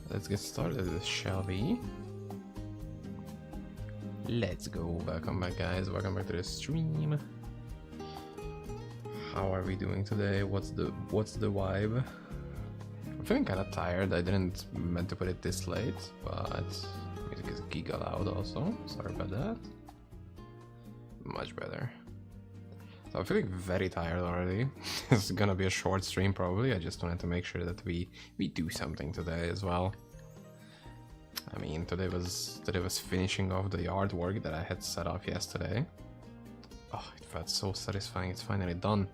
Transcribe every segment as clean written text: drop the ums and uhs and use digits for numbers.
let's get started, shall we? Let's go. Welcome back, guys. Welcome back to the stream. How are we doing today? What's the vibe? I'm feeling kind of tired. I didn't meant to put it this late, but music is giga loud also. Sorry about that. Much better. So I'm feeling very tired already. It's gonna be a short stream probably. I just wanted to make sure that we do something today as well. I mean, today was finishing off the artwork that I had set up yesterday. Oh, it felt so satisfying. It's finally done.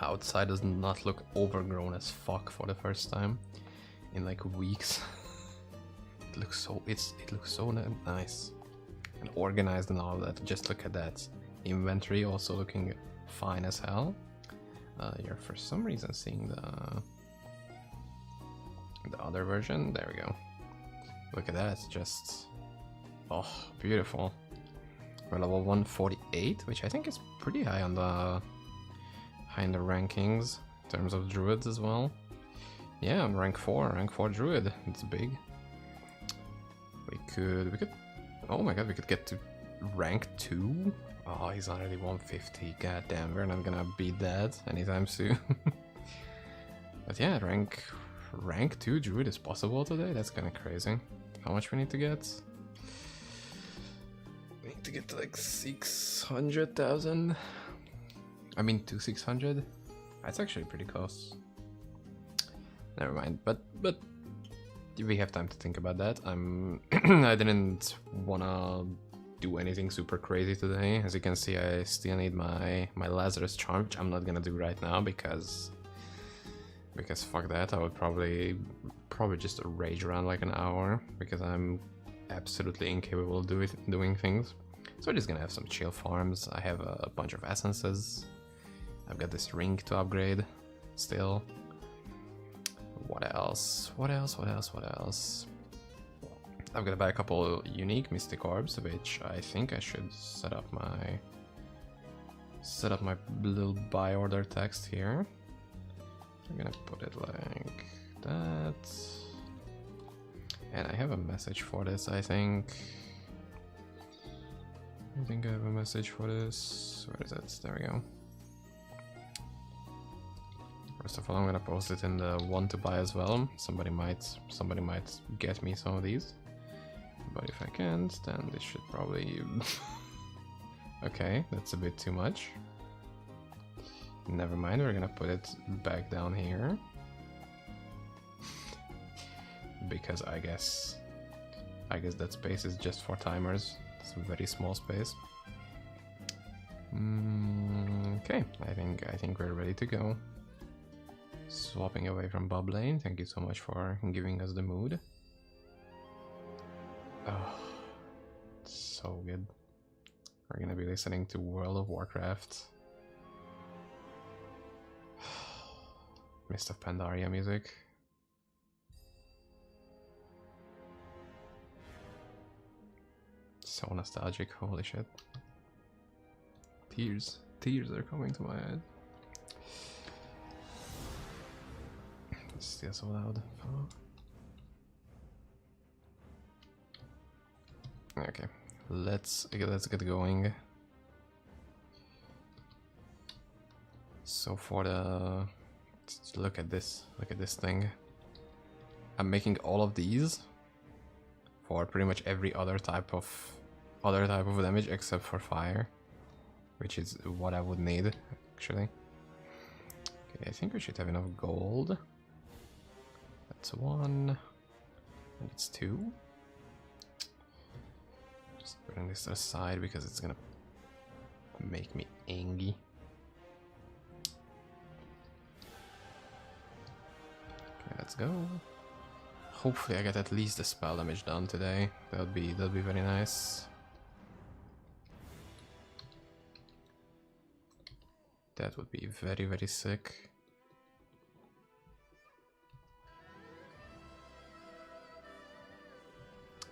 Outside does not look overgrown as fuck for the first time in like weeks. It looks so nice and organized and all of that. Just look at that. Inventory also looking fine as hell. You're for some reason seeing the other version. There we go. Look at that. Just oh, beautiful. We're level 148, which I think is pretty high on the rankings in terms of druids as well. Yeah, I'm rank 4 druid. It's big. We could oh my god, we could get to rank 2. Oh, he's already 150. God damn, we're not gonna beat that anytime soon. But yeah, rank 2 druid is possible today. That's kind of crazy. How much we need to get? We need to get to like 600,000. I mean to 600. That's actually pretty close. Never mind. But we have time to think about that. I didn't wanna do anything super crazy today. As you can see, I still need my Lazarus charm, which I'm not gonna do right now because fuck that. I would probably just rage around like an hour because I'm absolutely incapable of doing things. So we're just gonna have some chill farms. I have a bunch of essences. I've got this ring to upgrade still. What else? I'm gonna buy a couple unique mystic orbs, which I think I should set up my little buy order text here. I'm gonna put it like that. And I have a message for this, I think. I have a message for this. Where is it? There we go. First of all, I'm gonna post it in the one to buy as well. Somebody might get me some of these. But if I can't, then this should probably... Okay, that's a bit too much. Never mind, we're gonna put it back down here. Because I guess that space is just for timers. It's a very small space. Okay, I think we're ready to go. Swapping away from Bob Lane. Thank you so much for giving us the mood. Oh, so good. We're gonna be listening to World of Warcraft. Mist of Pandaria music. So nostalgic, holy shit. Tears are coming to my head. It's still so loud. Oh. Okay, let's get going. So for the look at this thing. I'm making all of these for pretty much every other type of damage except for fire, which is what I would need actually. Okay, I think we should have enough gold. That's 1, and it's 2. Just putting this aside because it's gonna make me angry. Okay, let's go. Hopefully I get at least the spell damage done today. That'll be very nice. That would be very, very sick.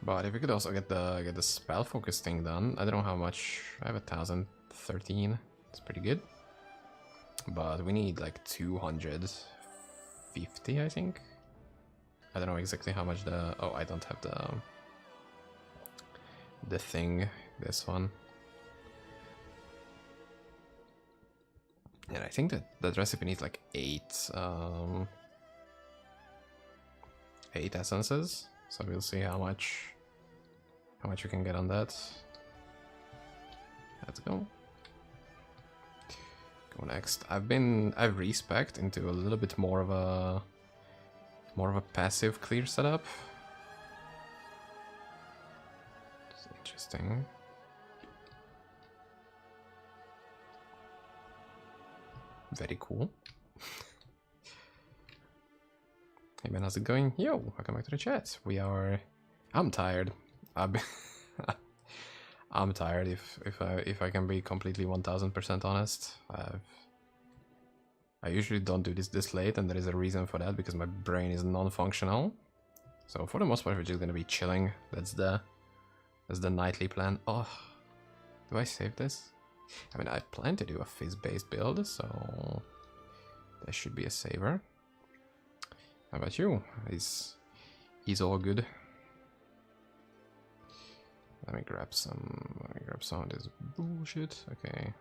But if we could also get the spell focus thing done, I don't know how much. I have 1013. It's pretty good. But we need like 200 50, I think. I don't know exactly how much the... Oh, I don't have the thing, this one. And I think that that recipe needs like 8 essences. So we'll see how much we can get on that. Let's go. Go next. I've respec'd into a little bit more of a passive clear setup. It's interesting. Very cool. Hey man, how's it going? Yo, welcome back to the chat. I'm tired. I'm tired if I can be completely 1000% honest. I usually don't do this late, and there is a reason for that, because my brain is non-functional. So for the most part, we're just gonna be chilling. That's the nightly plan. Oh, do I save this? I mean, I plan to do a fizz-based build, so that should be a saver. How about you? He's all good. Let me grab some of this bullshit. Okay,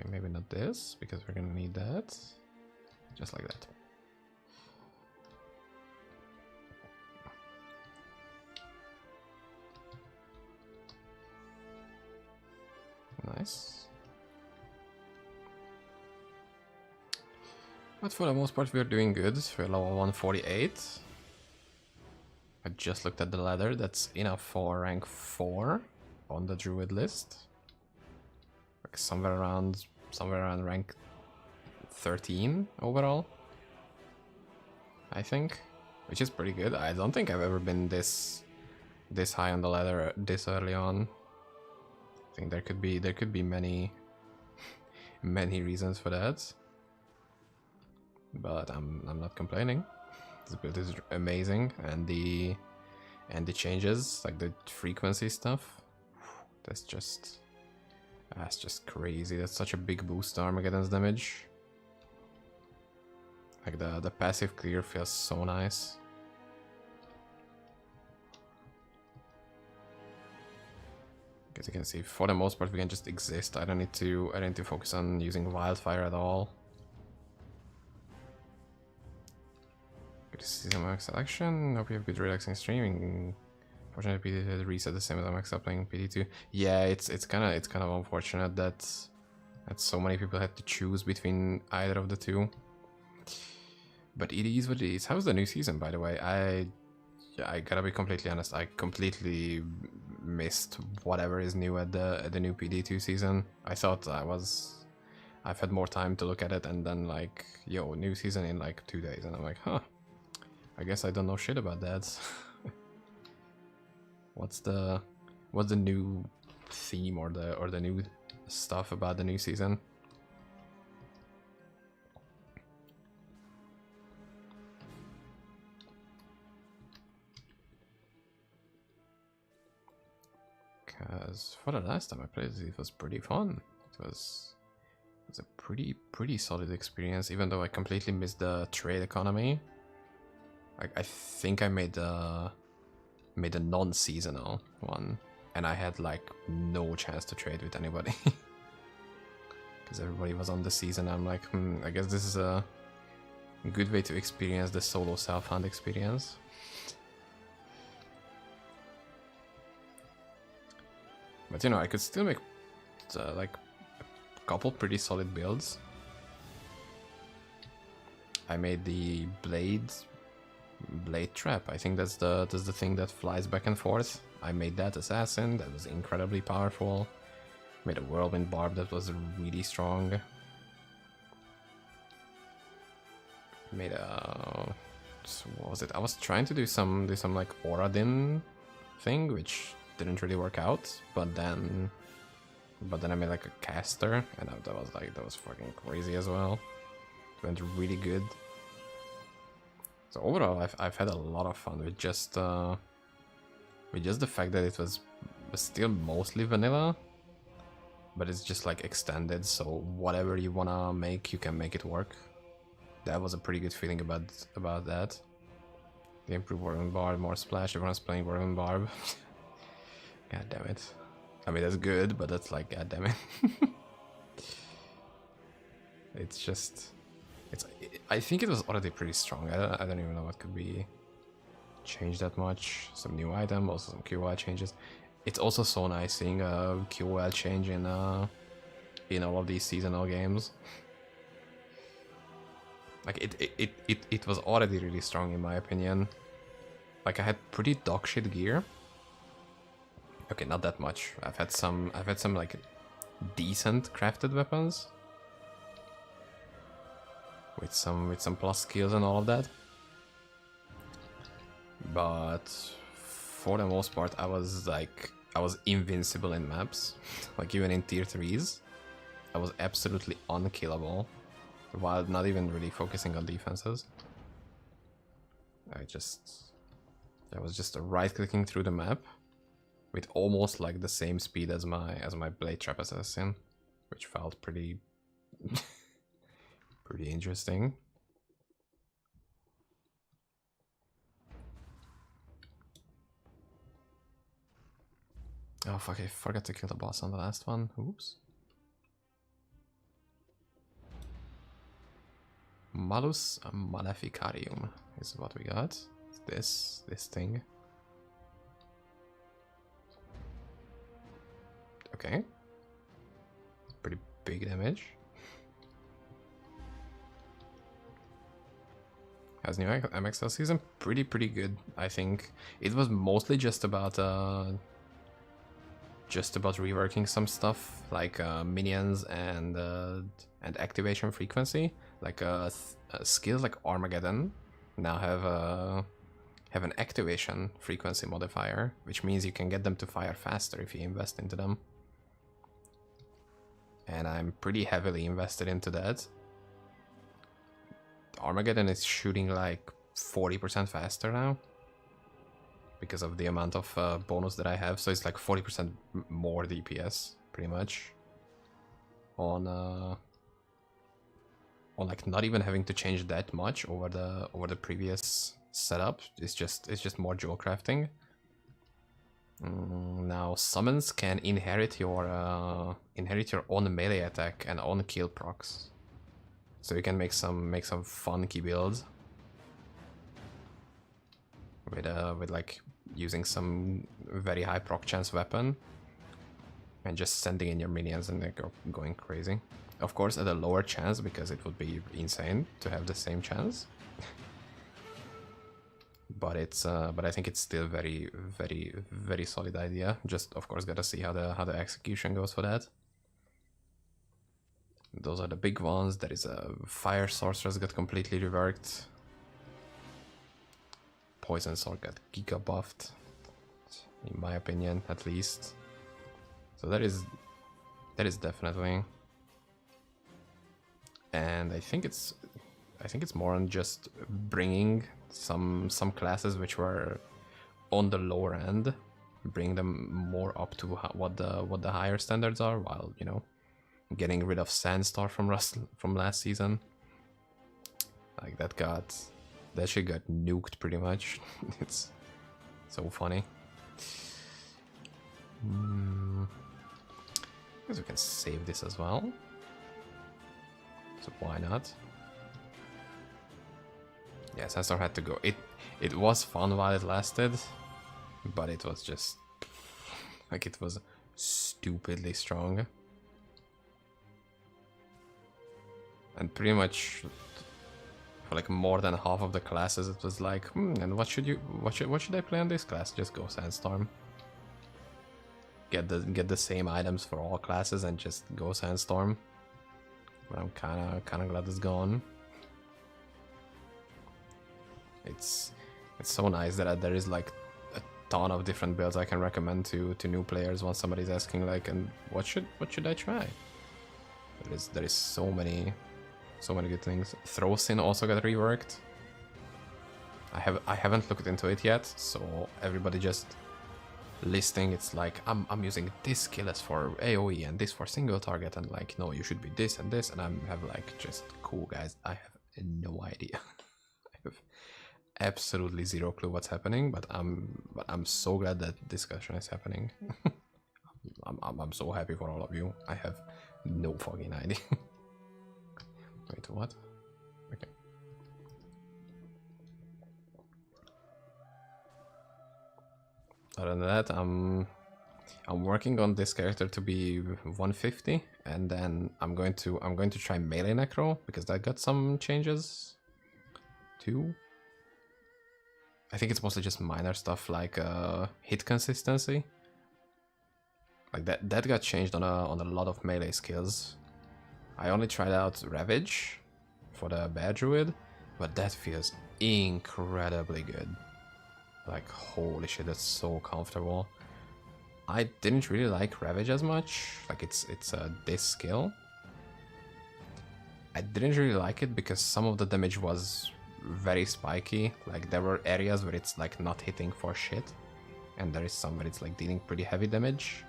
maybe not this, because we're gonna need that. Just like that. Nice. But for the most part, we're doing good. We're level 148. I just looked at the ladder. That's enough for rank 4 on the druid list. Like somewhere around rank 13 overall, I think, which is pretty good. I don't think I've ever been this high on the ladder this early on. I think there could be many many reasons for that, but I'm not complaining. This build is amazing, and the changes, like the frequency stuff, that's just crazy. That's such a big boost to Armageddon's damage. Like the passive clear feels so nice. As you can see, for the most part, we can just exist. I don't need to focus on using wildfire at all. Good to see some max selection. Hope you have good relaxing streaming. Fortunately, PD had reset the same as I'm playing PD2. Yeah, it's kind of unfortunate that so many people had to choose between either of the two. But it is what it is. How's the new season, by the way? I gotta be completely honest. I completely missed whatever is new at the new PD2 season. I thought I've had more time to look at it, and then like, yo, new season in like 2 days, and I'm like, huh. I guess I don't know shit about that. What's the new theme or the new stuff about the new season? Because for the last time I played it was pretty fun. It was a pretty solid experience, even though I completely missed the trade economy. Like, I think I made a non-seasonal one, and I had like no chance to trade with anybody because everybody was on the season. I'm like, I guess this is a good way to experience the solo self-hunt experience. But you know, I could still make like a couple pretty solid builds. I made the blade trap. I think that's the thing that flies back and forth. I made that assassin. That was incredibly powerful. Made a whirlwind barb that was really strong. Made a what was it? I was trying to do some like Oradin thing, which didn't really work out. But then I made like a caster, and that was fucking crazy as well. It went really good. So overall, I've had a lot of fun with just the fact that it was still mostly vanilla, but it's just like extended. So whatever you wanna make, you can make it work. that was a pretty good feeling about that. The improved Warren Barb, more splash, everyone's playing Warren Barb. God damn it. I mean, that's good, but that's like, god damn it. It's just... I think it was already pretty strong. I don't even know what could be changed that much. Some new item, also some QOL changes. It's also so nice seeing a QOL change in all of these seasonal games. Like it was already really strong in my opinion. Like I had pretty dog shit gear. Okay, not that much. I've had some like decent crafted weapons with some plus skills and all of that. But for the most part, I was invincible in maps. Like even in tier 3s, I was absolutely unkillable, while not even really focusing on defenses. I was just right clicking through the map with almost like the same speed as my Blade Trap Assassin, which felt pretty pretty interesting. Oh fuck, I forgot to kill the boss on the last one. Oops. Malus Maleficarium is what we got. It's this thing. Okay. Pretty big damage. Has new MXL season? Pretty good, I think. It was mostly just about reworking some stuff like minions and activation frequency. Like skills like Armageddon now have an activation frequency modifier, which means you can get them to fire faster if you invest into them. And I'm pretty heavily invested into that. Armageddon is shooting like 40% faster now because of the amount of bonus that I have, so it's like 40% more DPS pretty much on like not even having to change that much over the previous setup. It's just more jewel crafting. Now summons can inherit your own melee attack and own kill procs, so you can make some funky builds with like using some very high proc chance weapon and just sending in your minions and they go going crazy. Of course, at a lower chance, because it would be insane to have the same chance. But I think it's still very solid idea. Just of course gotta see how the execution goes for that. Those are the big ones. There is a Fire Sorceress got completely reworked. Poison Sword got giga buffed, in my opinion, at least. So that is definitely. And I think it's more on just bringing some classes which were on the lower end, bring them more up to what the higher standards are, while getting rid of Sandstar from last season. Like that shit got nuked pretty much. It's so funny. I guess we can save this as well. So why not? Yeah, Sandstorm had to go. It was fun while it lasted, but it was just like it was stupidly strong. And pretty much for like more than half of the classes it was like, and what should I play on this class? Just go Sandstorm. Get the same items for all classes and just go Sandstorm. But I'm kinda glad it's gone. It's so nice that there is like a ton of different builds I can recommend to new players once somebody's asking like, and what should I try? There is so many good things. Throw-Sin also got reworked. I haven't looked into it yet, so everybody just listing it's like I'm using this skill as for AoE and this for single target, and like no, you should be this and this, and I have like, just cool guys, I have no idea. I have absolutely zero clue what's happening, but I'm so glad that discussion is happening. I'm so happy for all of you. I have no fucking idea. Wait, what? Okay. Other than that, I'm working on this character to be 150, and then I'm going to try melee necro because that got some changes too. I think it's mostly just minor stuff like hit consistency. Like that got changed on a lot of melee skills. I only tried out Ravage for the Bear Druid, but that feels incredibly good. Like holy shit, that's so comfortable. I didn't really like Ravage as much. Like it's this skill. I didn't really like it because some of the damage was very spiky. Like there were areas where it's like not hitting for shit, and there is some where it's like dealing pretty heavy damage.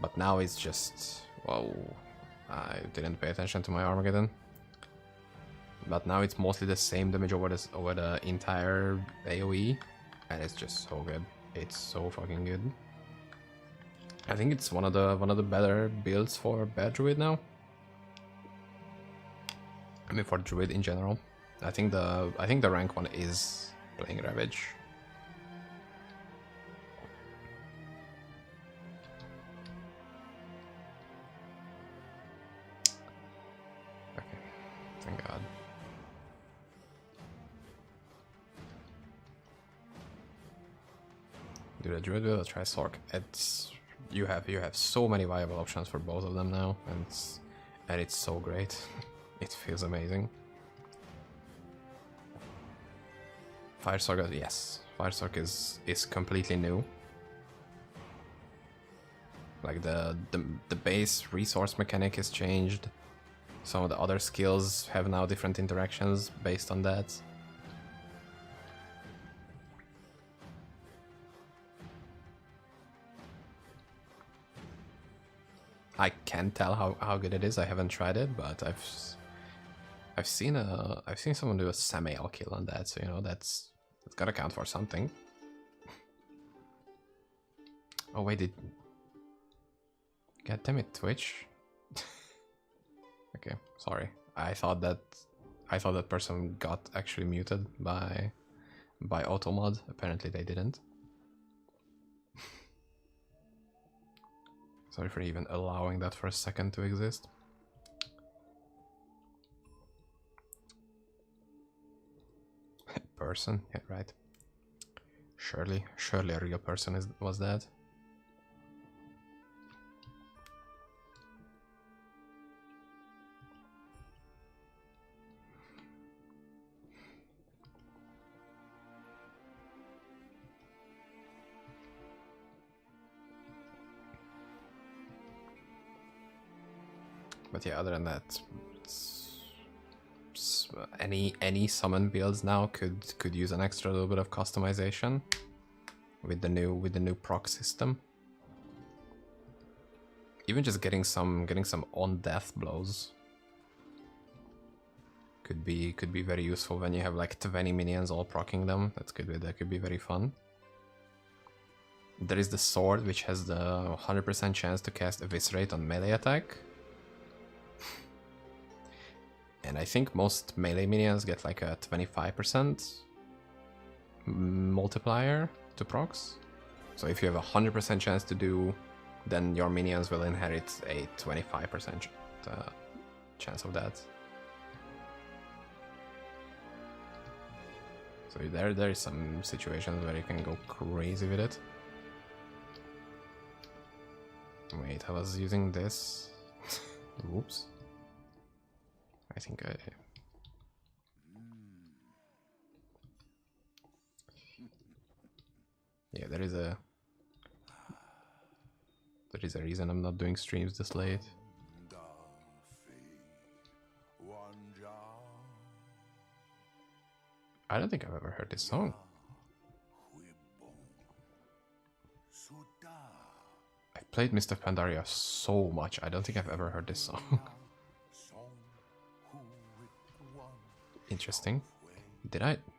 But now it's just, whoa, I didn't pay attention to my Armageddon. But now it's mostly the same damage over the entire AoE, and it's just so good. It's so fucking good. I think it's one of the better builds for Bear Druid now. I mean for Druid in general. I think the rank one is playing Ravage. Okay, thank God. Do the Druid build or try Sork? It's you have so many viable options for both of them now, and it's so great. It feels amazing. Firestork, yes, Firestork is completely new. Like the base resource mechanic is changed. Some of the other skills have now different interactions based on that. I can't tell how good it is. I haven't tried it, but I've seen someone do a semi-all kill on that, so you know that's gotta count for something. Oh wait, God damn it, Twitch. Okay, sorry. I thought that person got actually muted by automod. Apparently they didn't. Sorry for even allowing that for a second to exist. Person, yeah, right. Surely a real person was that. But yeah, other than that, any summon builds now could use an extra little bit of customization with the new proc system. Even just getting some on death blows could be very useful when you have like 20 minions all proccing them. That could be very fun. There is the sword, which has the 100% chance to cast Eviscerate on melee attack. And I think most melee minions get like a 25% multiplier to procs. So if you have a 100% chance to do, then your minions will inherit a 25% chance of that. So there is some situations where you can go crazy with it. Wait, I was using this. Oops. I think I... Yeah, there is a reason I'm not doing streams this late. I don't think I've ever heard this song. I've played Mr. Pandaria so much, I don't think I've ever heard this song. Interesting.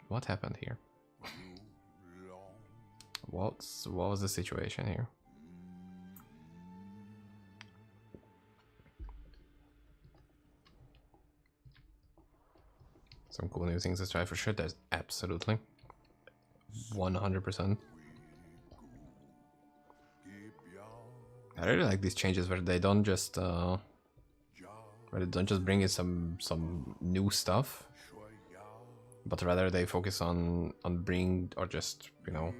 What happened here? What was the situation here? Some cool new things to try for sure. There's absolutely 100%. I really like these changes where they don't just bring in some new stuff, but rather they focus on bring, or just, you know,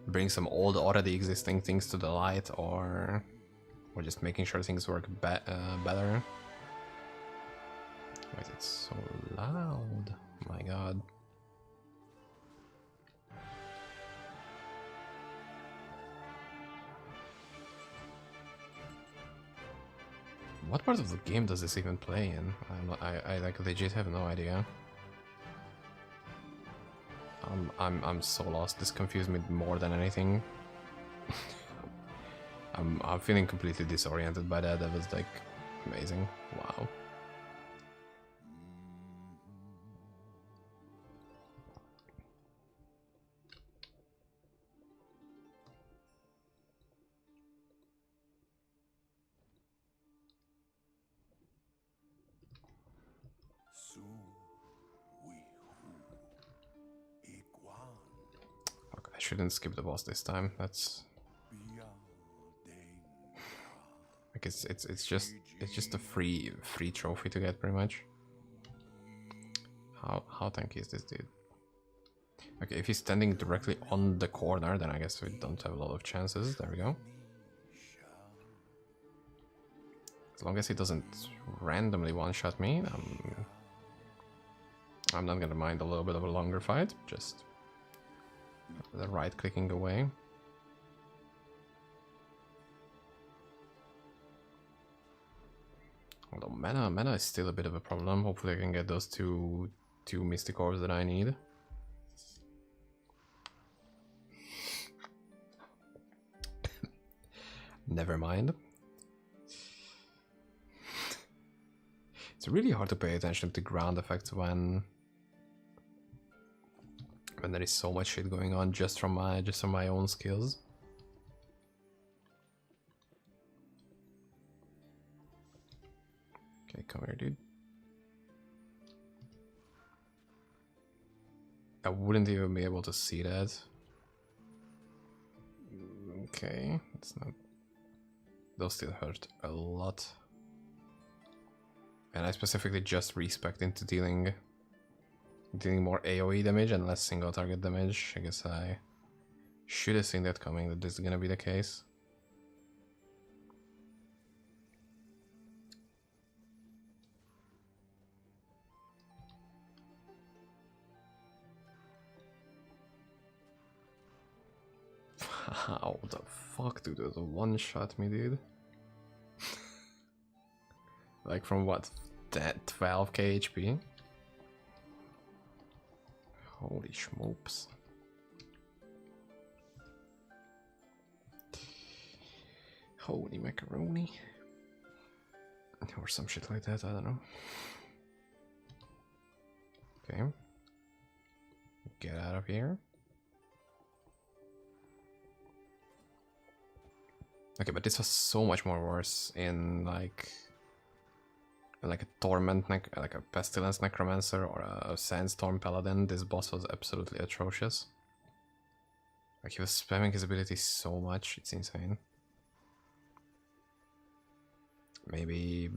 bring some old already existing things to the light, or just making sure things work better. Wait, it's so loud. My god. What part of the game does this even play in? I like legit have no idea. I'm so lost. This confused me more than anything. I'm feeling completely disoriented by that. That was like amazing. Wow. I shouldn't skip the boss this time. That's like it's just a free trophy to get, pretty much. How tanky is this dude? Okay, if he's standing directly on the corner, then I guess we don't have a lot of chances. There we go. As long as he doesn't randomly one-shot me, I'm not gonna mind a little bit of a longer fight. Just the right-clicking away. Although mana is still a bit of a problem. Hopefully I can get those two Mystic Orbs that I need. Never mind. It's really hard to pay attention to ground effects when there is so much shit going on just from my own skills. Okay, come here, dude. I wouldn't even be able to see that. Okay, it's not. Those still hurt a lot. And I specifically just respec into dealing more AoE damage and less single target damage. I guess I should have seen that coming, that this is gonna be the case. How the fuck, dude? There's a one-shot me, dude. Like from what? That 12k HP? Holy schmoops. Holy macaroni. Or some shit like that, I don't know. Okay. Get out of here. Okay, but this was so much more worse in like a torment, like a pestilence necromancer or a sandstorm paladin. This boss was absolutely atrocious. Like, he was spamming his ability so much, it's insane. Maybe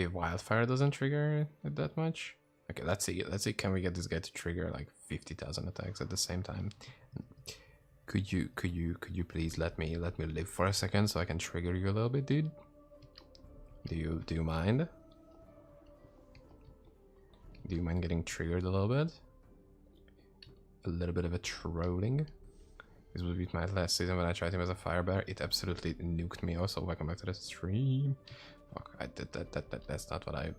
wildfire doesn't trigger it that much. Okay, let's see. Can we get this guy to trigger like 50,000 attacks at the same time? Could you please let me live for a second so I can trigger you a little bit, dude? Do you mind? Do you mind getting triggered a little bit? A little bit of a trolling. This would be my last season when I tried him as a fire bear. It absolutely nuked me. Also, welcome back to the stream. Fuck, I did that. That's not what I.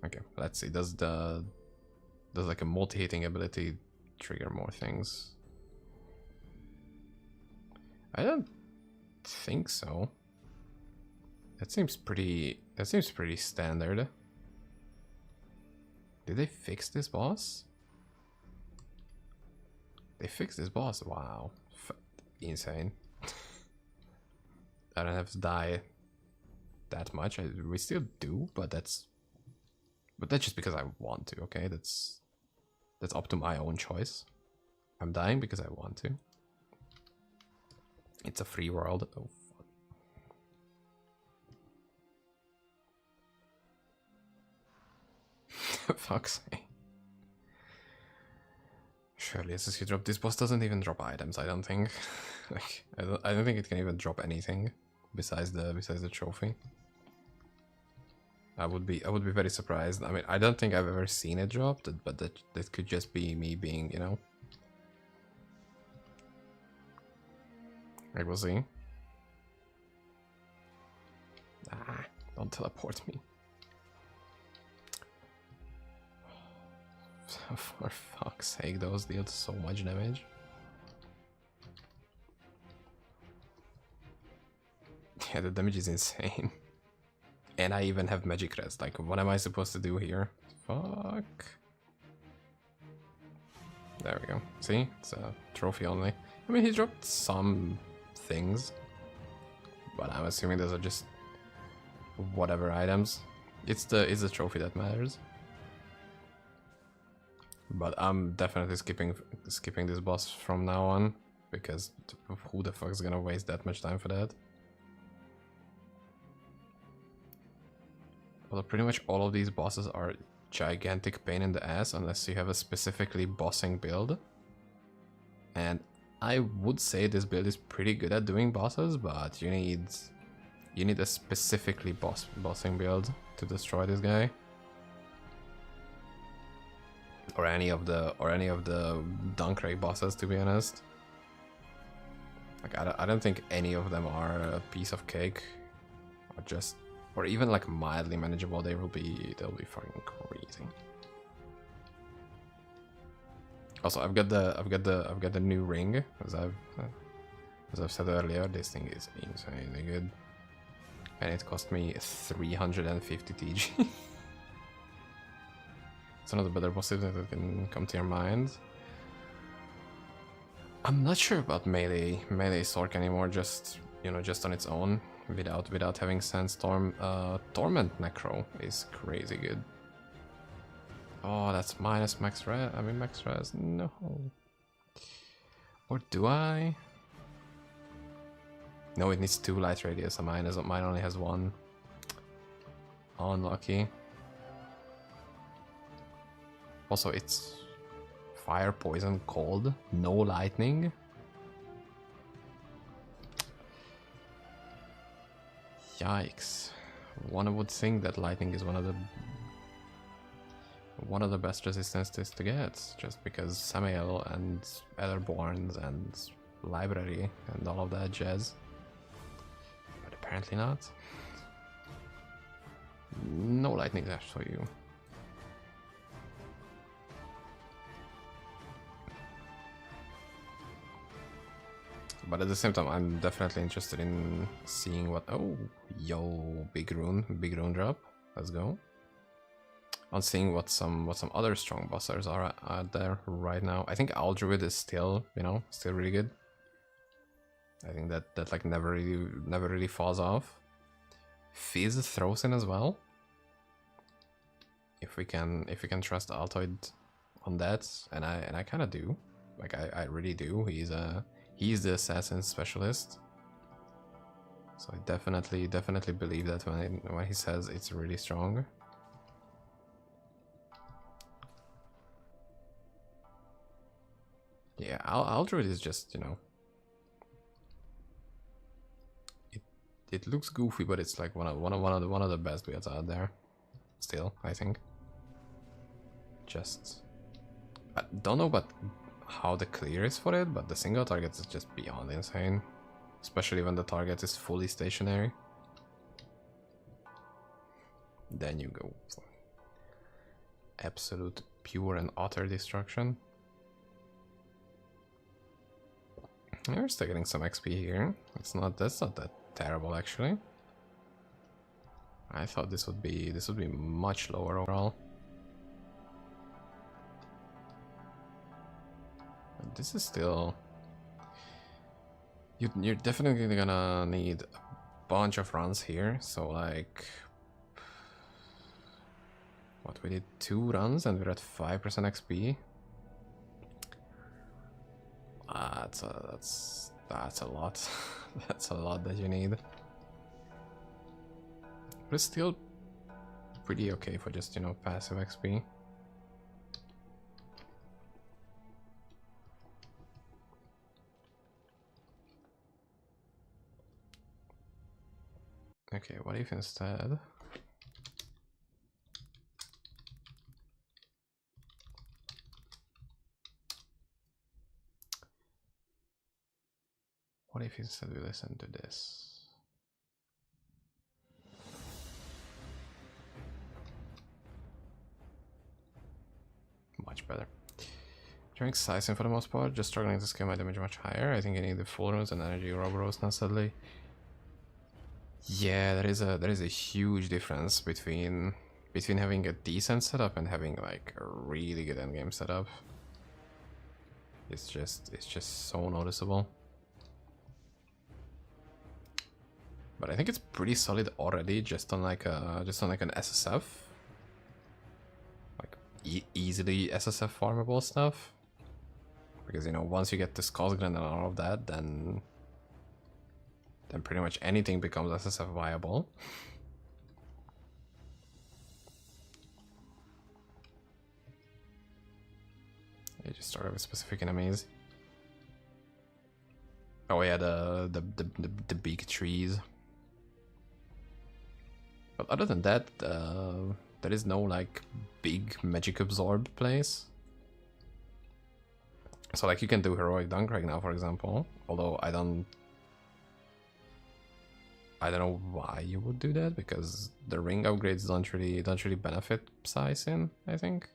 Okay, let's see. Does like a multi-hitting ability trigger more things? I don't think so. That seems pretty That seems pretty standard. Did they fix this boss? They fixed this boss. Wow. Insane. I don't have to die that much. We still do, but that's just because I want to, okay? That's up to my own choice. I'm dying because I want to. It's a free world. Oh, fuck. Fuck's sake. Surely SSQ drop. This boss doesn't even drop items, I don't think. Like, I don't think it can even drop anything besides the trophy. I would be very surprised. I mean, I don't think I've ever seen it dropped, but that could just be me being, you know. Like, we'll see. Ah, don't teleport me. For fuck's sake, those deal so much damage. Yeah, the damage is insane. And I even have magic rest. Like, what am I supposed to do here? Fuck. There we go. See? It's a trophy only. I mean, he dropped some things, but I'm assuming those are just whatever items. It's the trophy that matters. But I'm definitely skipping this boss from now on, because who the fuck is gonna waste that much time for that? Well, pretty much all of these bosses are gigantic pain in the ass unless you have a specifically bossing build. And I would say this build is pretty good at doing bosses, but you need a specifically bossing build to destroy this guy. Or any of the Dunkirk bosses, to be honest. Like, I don't think any of them are a piece of cake, or even like mildly manageable. They'll be fucking crazy. Also, I've got the new ring, as I've said earlier. This thing is insanely good, and it cost me 350 TG. It's one of the better bosses that can come to your mind. I'm not sure about melee Sork anymore. Just on its own, without having Sandstorm. Torment Necro is crazy good. Oh, that's minus max res. I mean max res. No. Or do I? No, it needs 2 light radius. Mine only has 1. Unlucky. Also, it's fire, poison, cold, no lightning. Yikes. One would think that lightning is one of the best resistances to get, just because Samael and Etherborns and Library and all of that jazz. But apparently not. No lightning dash for you. But at the same time, I'm definitely interested in seeing what... Oh, yo, big rune drop. Let's go. On seeing what some other strong bosses are out there right now. I think Owl Druid is still, still really good. I think that like never really falls off. Fizz throws in as well. If we can trust Altoid on that, and I kind of do. Like I really do. He's the assassin specialist, so I definitely believe that when he says it's really strong. Yeah, Aldruid is just, it looks goofy, but it's like one of the best builds out there. Still, I think. I don't know about how the clear is for it, but the single target is just beyond insane, especially when the target is fully stationary. Then you go for absolute pure and utter destruction. We're still getting some XP here. That's not that terrible, actually. I thought this would be much lower overall. But this is still... You're definitely gonna need a bunch of runs here, so like... What, we did 2 runs and we're at 5% XP? That's a lot. That's a lot that you need. But it's still pretty okay for just, you know, passive XP. Okay, what if instead... What if instead we listen to this? Much better. During sizing for the most part, just struggling to scale my damage much higher. I think I need the full runes and energy Roboros now sadly. Yeah, there is a huge difference between having a decent setup and having like a really good endgame setup. It's just so noticeable. But I think it's pretty solid already, just on like an SSF, like easily SSF farmable stuff. Because, you know, once you get the Skullgrin and all of that, then pretty much anything becomes SSF viable. You just start with specific enemies. Oh yeah, the big trees. But other than that, there is no like big magic absorb place. So like you can do heroic dunk right now, for example. Although I don't know why you would do that, because the ring upgrades don't really benefit Psysin, I think.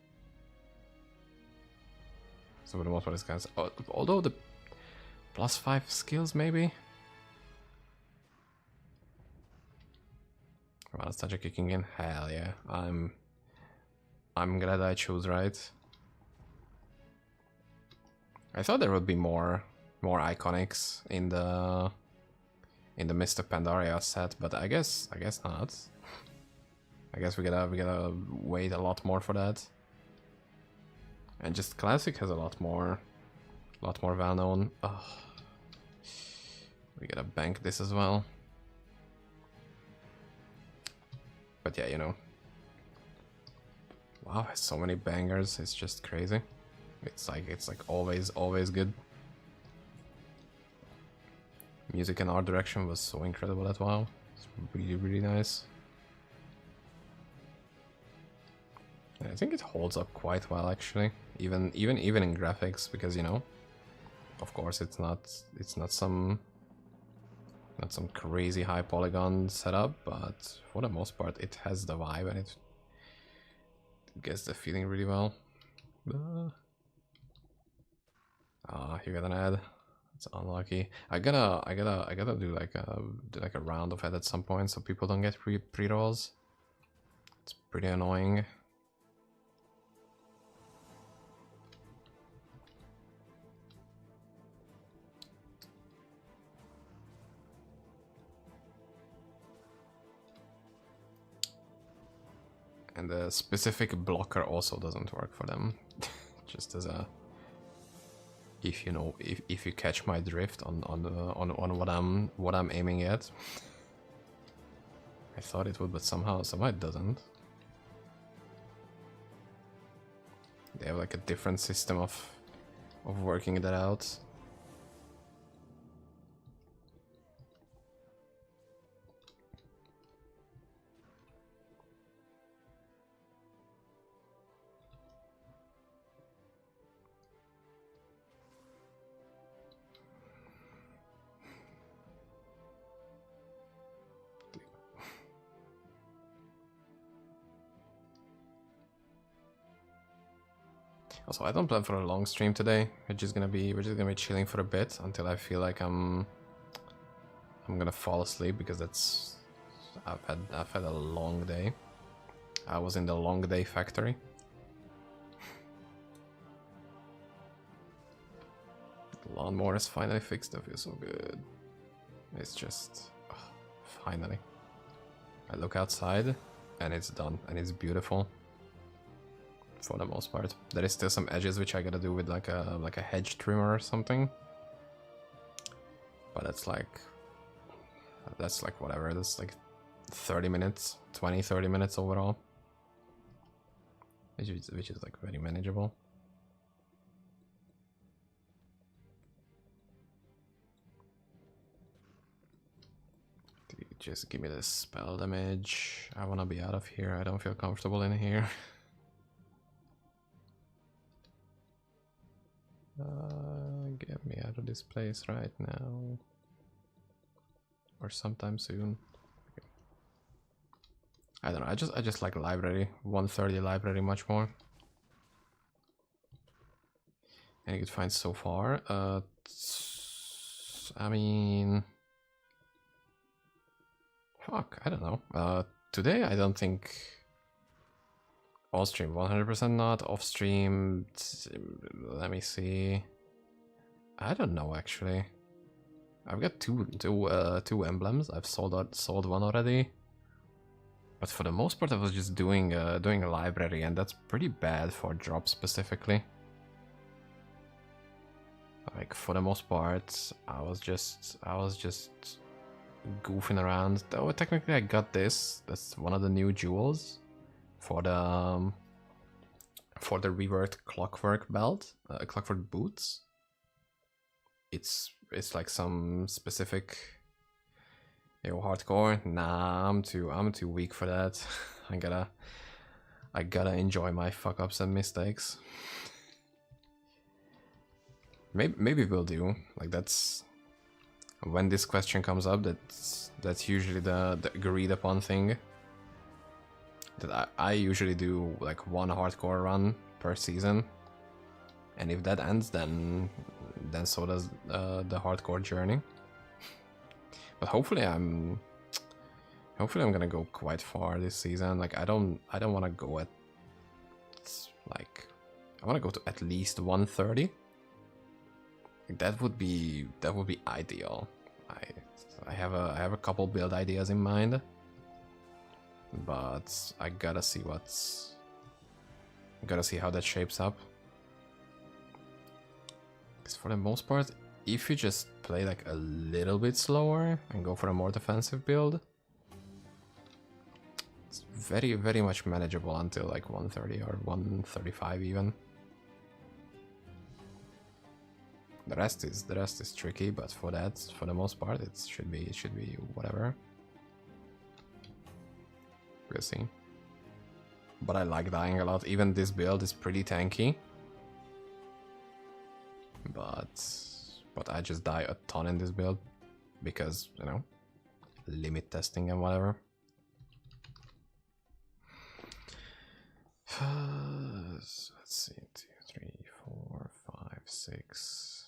So for the most part, it's kind of, although the +5 skills maybe. Wow, nostalgia kicking in. Hell yeah, I'm glad I chose right. I thought there would be more iconics in the Mist of Pandaria set, but I guess not. I guess we gotta wait a lot more for that. And just classic has a lot more well known. Oh, we gotta bank this as well. But yeah, you know. Wow, so many bangers, it's just crazy. It's like always good. Music and art direction was so incredible at WoW. It's really nice. And I think it holds up quite well actually, even in graphics, because, you know, of course it's not some crazy high polygon setup, but for the most part it has the vibe and it gets the feeling really well. You got an ad. It's unlucky. I gotta do like a round of ad at some point so people don't get pre-rolls. It's pretty annoying. And the specific blocker also doesn't work for them. Just as a, if you know, if you catch my drift on what I'm aiming at. I thought it would, but somehow it doesn't. They have like a different system of working that out. Also, I don't plan for a long stream today. We're just gonna be chilling for a bit until I feel like I'm gonna fall asleep, because that's I've had a long day. I was in the long day factory. The lawnmower is finally fixed. I feel so good. It's just finally. I look outside and it's done and it's beautiful. For the most part, there is still some edges which I gotta do with like a hedge trimmer or something. But that's like whatever. That's like 30 minutes, 20-30 minutes overall, which is like very manageable. Just give me the spell damage. I wanna be out of here. I don't feel comfortable in here. Get me out of this place right now. Or sometime soon. Okay. I don't know, I just like library. 130 library much more. And you could find so far. I mean, fuck, I don't know. Today I don't think on stream 100% not. Off stream, let me see. I don't know actually. I've got two emblems. I've sold one already. But for the most part, I was just doing a library, and that's pretty bad for drops specifically. Like for the most part, I was just goofing around. Though technically, I got this. That's one of the new jewels for the revert clockwork belt, clockwork boots. It's like some specific, hardcore. Nah, I'm too weak for that. I gotta enjoy my fuck ups and mistakes. Maybe we'll do like that's when this question comes up. That's usually the agreed upon thing. That I usually do like one hardcore run per season, and if that ends, then so does the hardcore journey. But hopefully I'm gonna go quite far this season. Like I don't want to go at like I want to go to at least 130. Like, that would be ideal. I have a couple build ideas in mind, but I gotta see how that shapes up. Because for the most part, if you just play like a little bit slower and go for a more defensive build, it's very, very much manageable until like 130 or 135 even. The rest is tricky, but for the most part, it should be whatever. We'll see. But I like dying a lot. Even this build is pretty tanky. But I just die a ton in this build because, limit testing and whatever. So let's see, 2, 3, 4, 5, 6,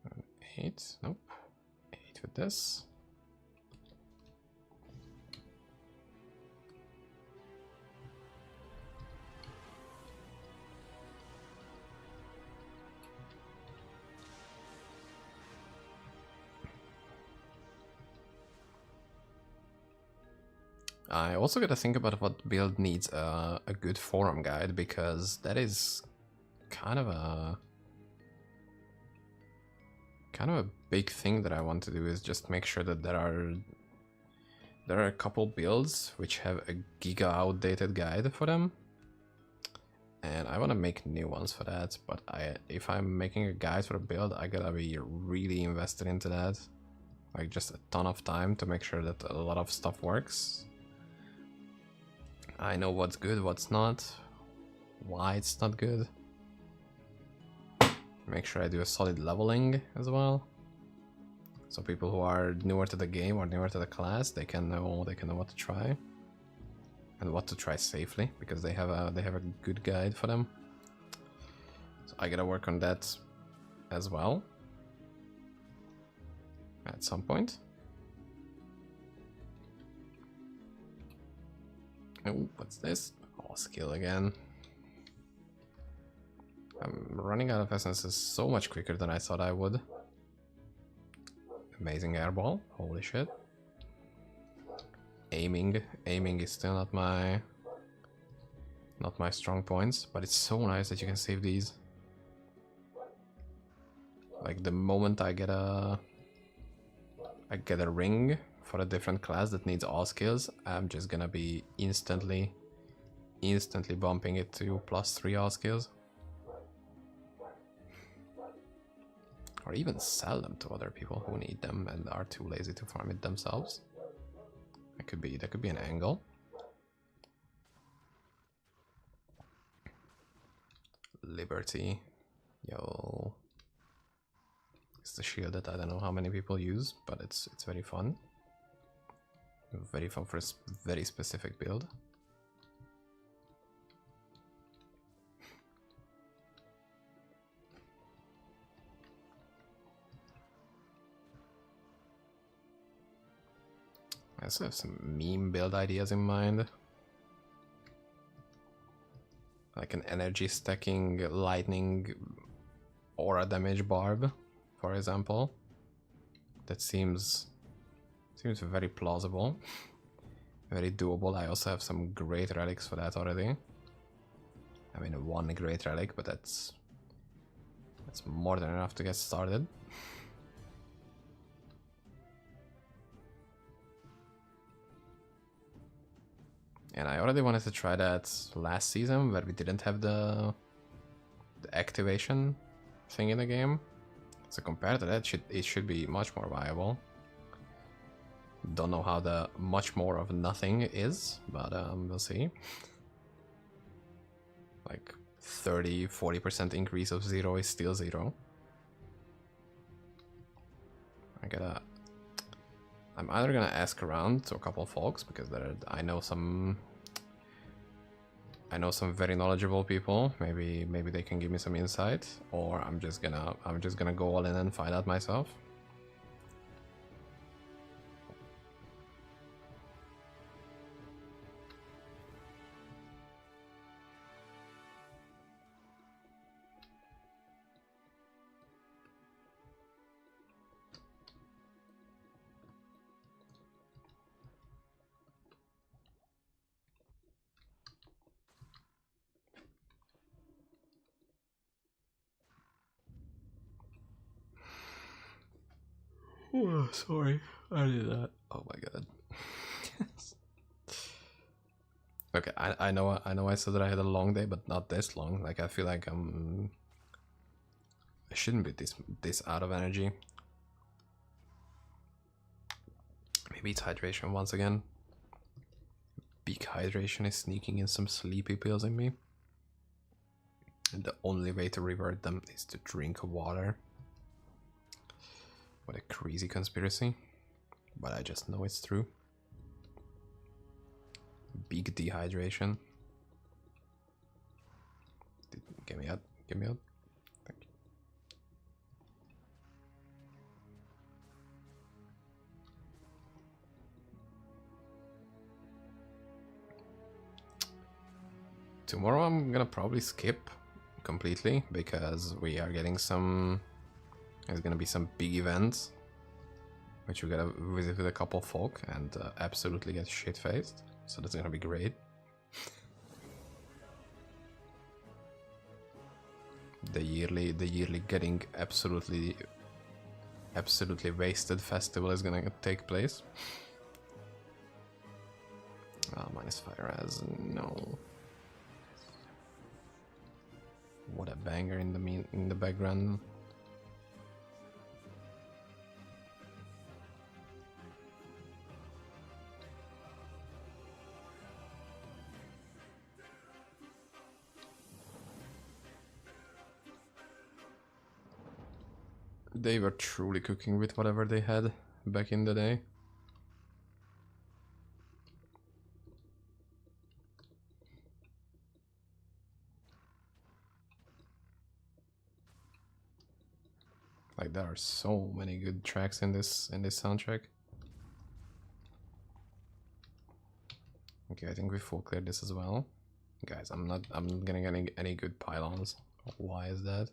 7, 8. Nope, 8 with this. I also gotta think about what build needs a good forum guide, because that is kind of a big thing that I want to do, is just make sure that there are a couple builds which have a giga outdated guide for them, and I want to make new ones for that. But if I'm making a guide for a build, I gotta be really invested into that, like just a ton of time to make sure that a lot of stuff works. I know what's good, what's not, why it's not good. Make sure I do a solid leveling as well, so people who are newer to the game or newer to the class, they can know what to try and what to try safely, because they have a good guide for them. So I gotta work on that as well at some point. Oh, what's this? Oh, skill again. I'm running out of essences so much quicker than I thought I would. Amazing airball. Holy shit. Aiming is still not my strong points, but it's so nice that you can save these. Like the moment I get a ring for a different class that needs all skills, I'm just gonna be instantly bumping it to +3 all skills. Or even sell them to other people who need them and are too lazy to farm it themselves. That could be an angle. Liberty. Yo. It's the shield that I don't know how many people use, but it's very fun. Very fun for a very specific build. I also have some meme build ideas in mind. Like an energy stacking lightning aura damage barb, for example. That seems very plausible. Very doable. I also have some great relics for that already. I mean, one great relic, but that's more than enough to get started. And I already wanted to try that last season where we didn't have the activation thing in the game. So compared to that, it should be much more viable. Don't know how the much more of nothing is, but we'll see. Like 30-40% increase of 0 is still 0. I'm either gonna ask around to a couple folks because I know some very knowledgeable people. Maybe they can give me some insight, or I'm just gonna go all in and find out myself. Oh, sorry, I did that. Oh my god. Okay, I know I said that I had a long day, but not this long. Like I feel like I shouldn't be this out of energy. Maybe it's hydration once again. Peak hydration is sneaking in some sleepy pills in me. And the only way to revert them is to drink water. What a crazy conspiracy. But I just know it's true. Big dehydration. Get me out. Get me out. Thank you. Tomorrow I'm gonna probably skip completely because we are getting some... There's gonna be some big events which we gotta visit with a couple folk and absolutely get shit-faced. So that's gonna be great. The yearly getting absolutely wasted festival is gonna take place. Minus fire as no. What a banger in the background. They were truly cooking with whatever they had back in the day. Like there are so many good tracks in this soundtrack. Okay, I think we full cleared this as well. Guys, I'm not getting any good pylons. Why is that?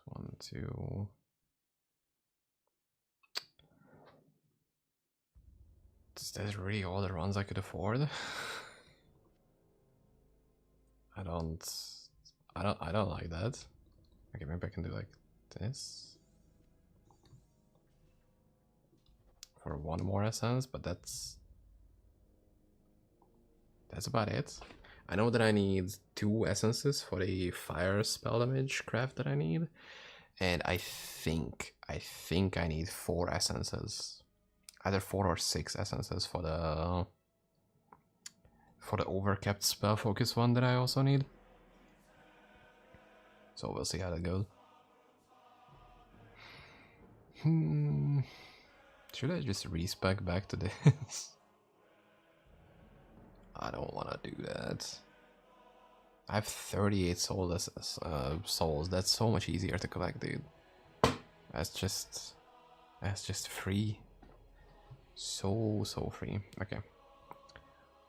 1, 2. Is that really all the runs I could afford? I don't like that. Okay, maybe I can do like this for 1 more essence, but that's about it. I know that I need 2 essences for the fire spell damage craft that I need, and I think I need 4 essences, either 4 or 6 essences for the overcapped spell focus one that I also need. So we'll see how that goes. Should I just respec back to this? I don't want to do that. I have 38 souls. That's so much easier to collect, dude. That's just free. So free. Okay.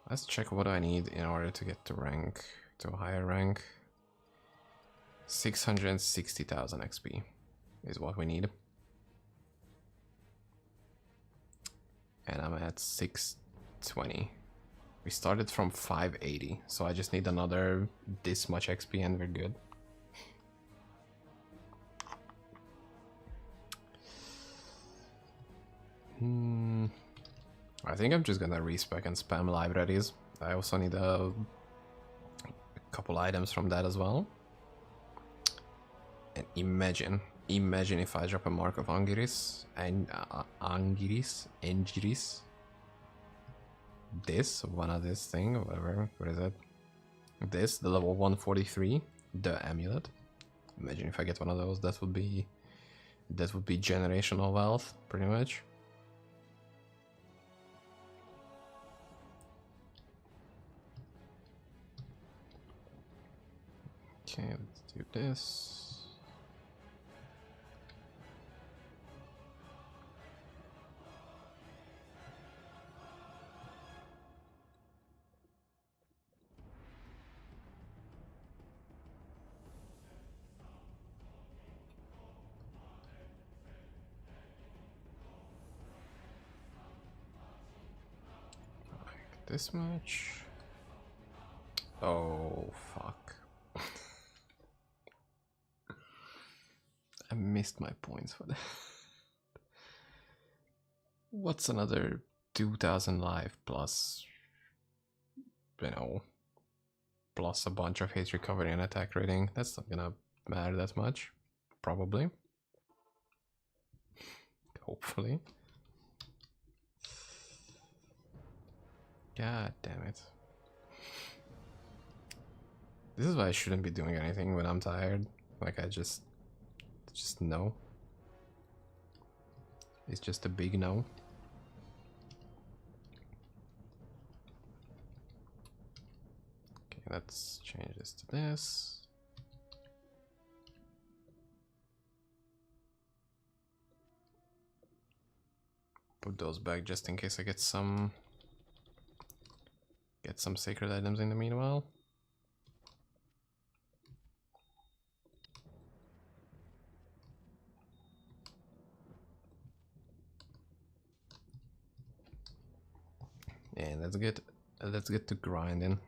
Let's check what I need in order to get to a higher rank. 660,000 XP is what we need. And I'm at 620. We started from 580, so I just need another this much XP and we're good. I think I'm just gonna respec and spam libraries. I also need a couple items from that as well. And imagine if I drop a Mark of Angiris and Angiris. This one of this thing, or whatever. What is it? This, the level 143, the amulet. Imagine if I get one of those. That would be generational wealth, pretty much. Okay, let's do this. Like this much. Oh, fuck. I missed my points for that. What's another 2000 life plus, you know, plus a bunch of hit recovery and attack rating? That's not gonna matter that much, probably. Hopefully. God damn it. This is why I shouldn't be doing anything when I'm tired. Like, I just no. It's just a big no. Okay, let's change this to this. Put those back just in case I get some sacred items in the meanwhile. And let's get to grinding.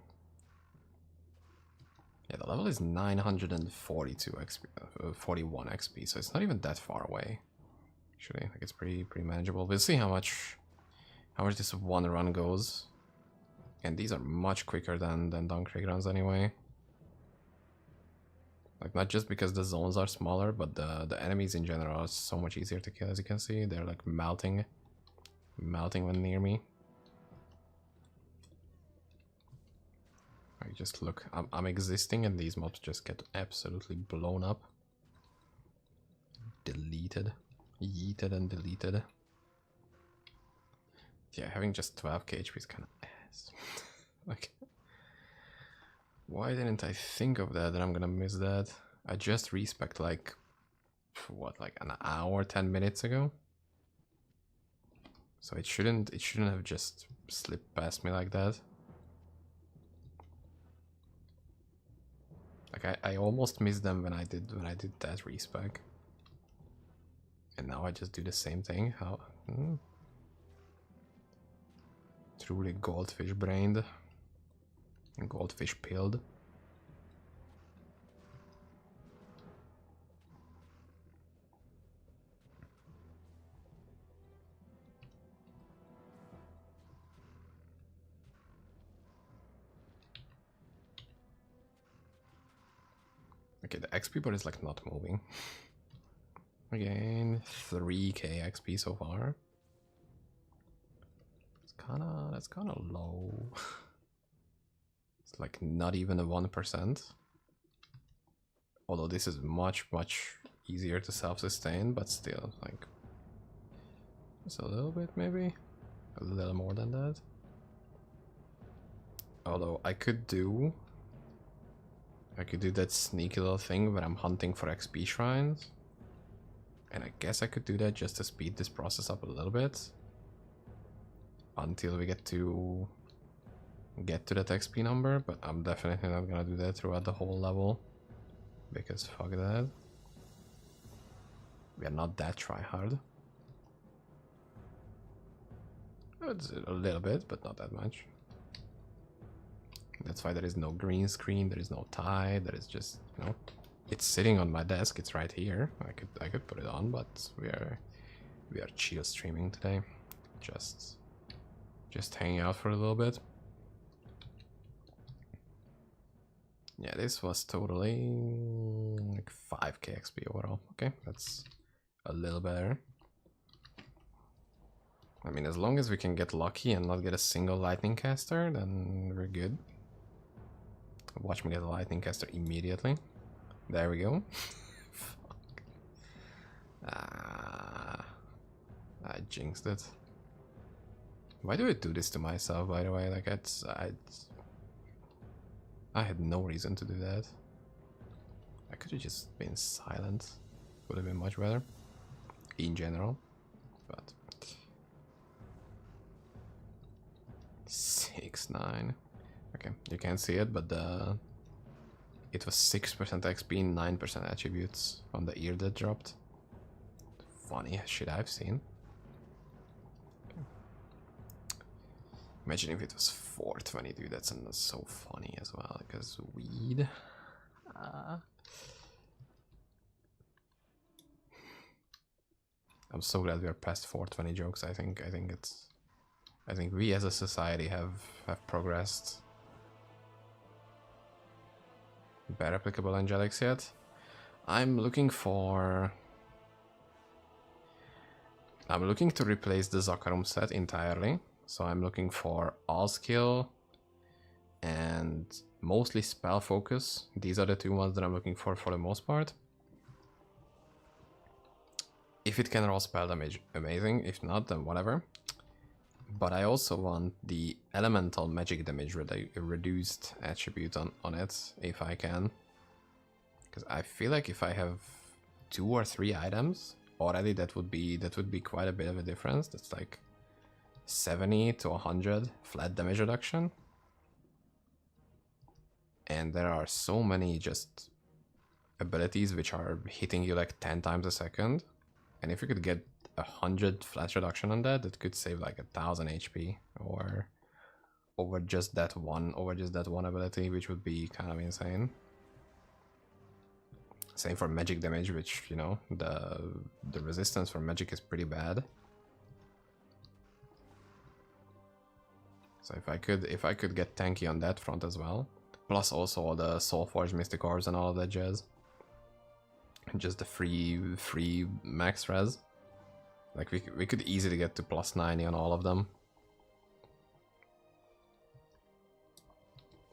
Yeah, the level is 942 XP, 41 XP, so it's not even that far away. Actually, like it's pretty manageable. We'll see how much this one run goes. And these are much quicker than Dunkrig runs anyway. Like, not just because the zones are smaller, but the enemies in general are so much easier to kill. As you can see, they're like melting when near me. I just look, I'm existing and these mobs just get absolutely blown up. Deleted. Yeeted and deleted. Yeah, having just 12k HP is kind of ass. Like, why didn't I think of that I'm gonna miss that? I just respect like, what, like an hour, 10 minutes ago? So it shouldn't have just slipped past me like that. Like I almost missed them when I did that respec. And now I just do the same thing. How truly goldfish brained and goldfish pilled. Okay, the XP bar is like not moving. Again, 3k XP so far. That's kinda low. It's like not even a 1%. Although this is much easier to self-sustain, but still, like, just a little bit maybe? A little more than that. Although I could do that sneaky little thing where I'm hunting for XP shrines. And I guess I could do that just to speed this process up a little bit. Until we get to that XP number, but I'm definitely not gonna do that throughout the whole level. Because fuck that. We are not that tryhard. It's a little bit, but not that much. That's why there is no green screen, there is no tie, there is just, you know, it's sitting on my desk, it's right here. I could put it on, but we are chill streaming today. Just hanging out for a little bit. Yeah, this was totally like 5k XP overall. Okay, that's a little better. I mean, as long as we can get lucky and not get a single lightning caster, then we're good. Watch me get a lightning caster immediately. There we go. Fuck. Ah, I jinxed it. Why do I do this to myself, by the way? Like, I had no reason to do that. I could have just been silent. Would have been much better. In general. But 6-9. Okay, you can't see it, but it was 6% XP, 9% attributes on the ear that dropped. Funny shit I've seen. Okay. Imagine if it was 420, dude. That's so funny as well, because weed. I'm so glad we are past 420 jokes. I think we as a society have progressed. Better applicable angelics yet? I'm looking to replace the Zakarum set entirely. So I'm looking for all skill and mostly spell focus. These are the two ones that I'm looking for the most part. If it can roll spell damage, amazing. If not, then whatever. But I also want the elemental magic damage reduced attribute on it, if I can. Because I feel like if I have 2 or 3 items already, that would be quite a bit of a difference. That's like 70 to 100 flat damage reduction. And there are so many just abilities which are hitting you like 10 times a second. And if you could get 100 flat reduction on that, it could save like 1000 HP or over just that one ability, which would be kind of insane. Same for magic damage, which, you know, the resistance for magic is pretty bad. So if I could get tanky on that front as well, plus also all the Soulforge Mystic Orbs and all of that jazz, just the free max res. Like we could easily get to plus 90 on all of them,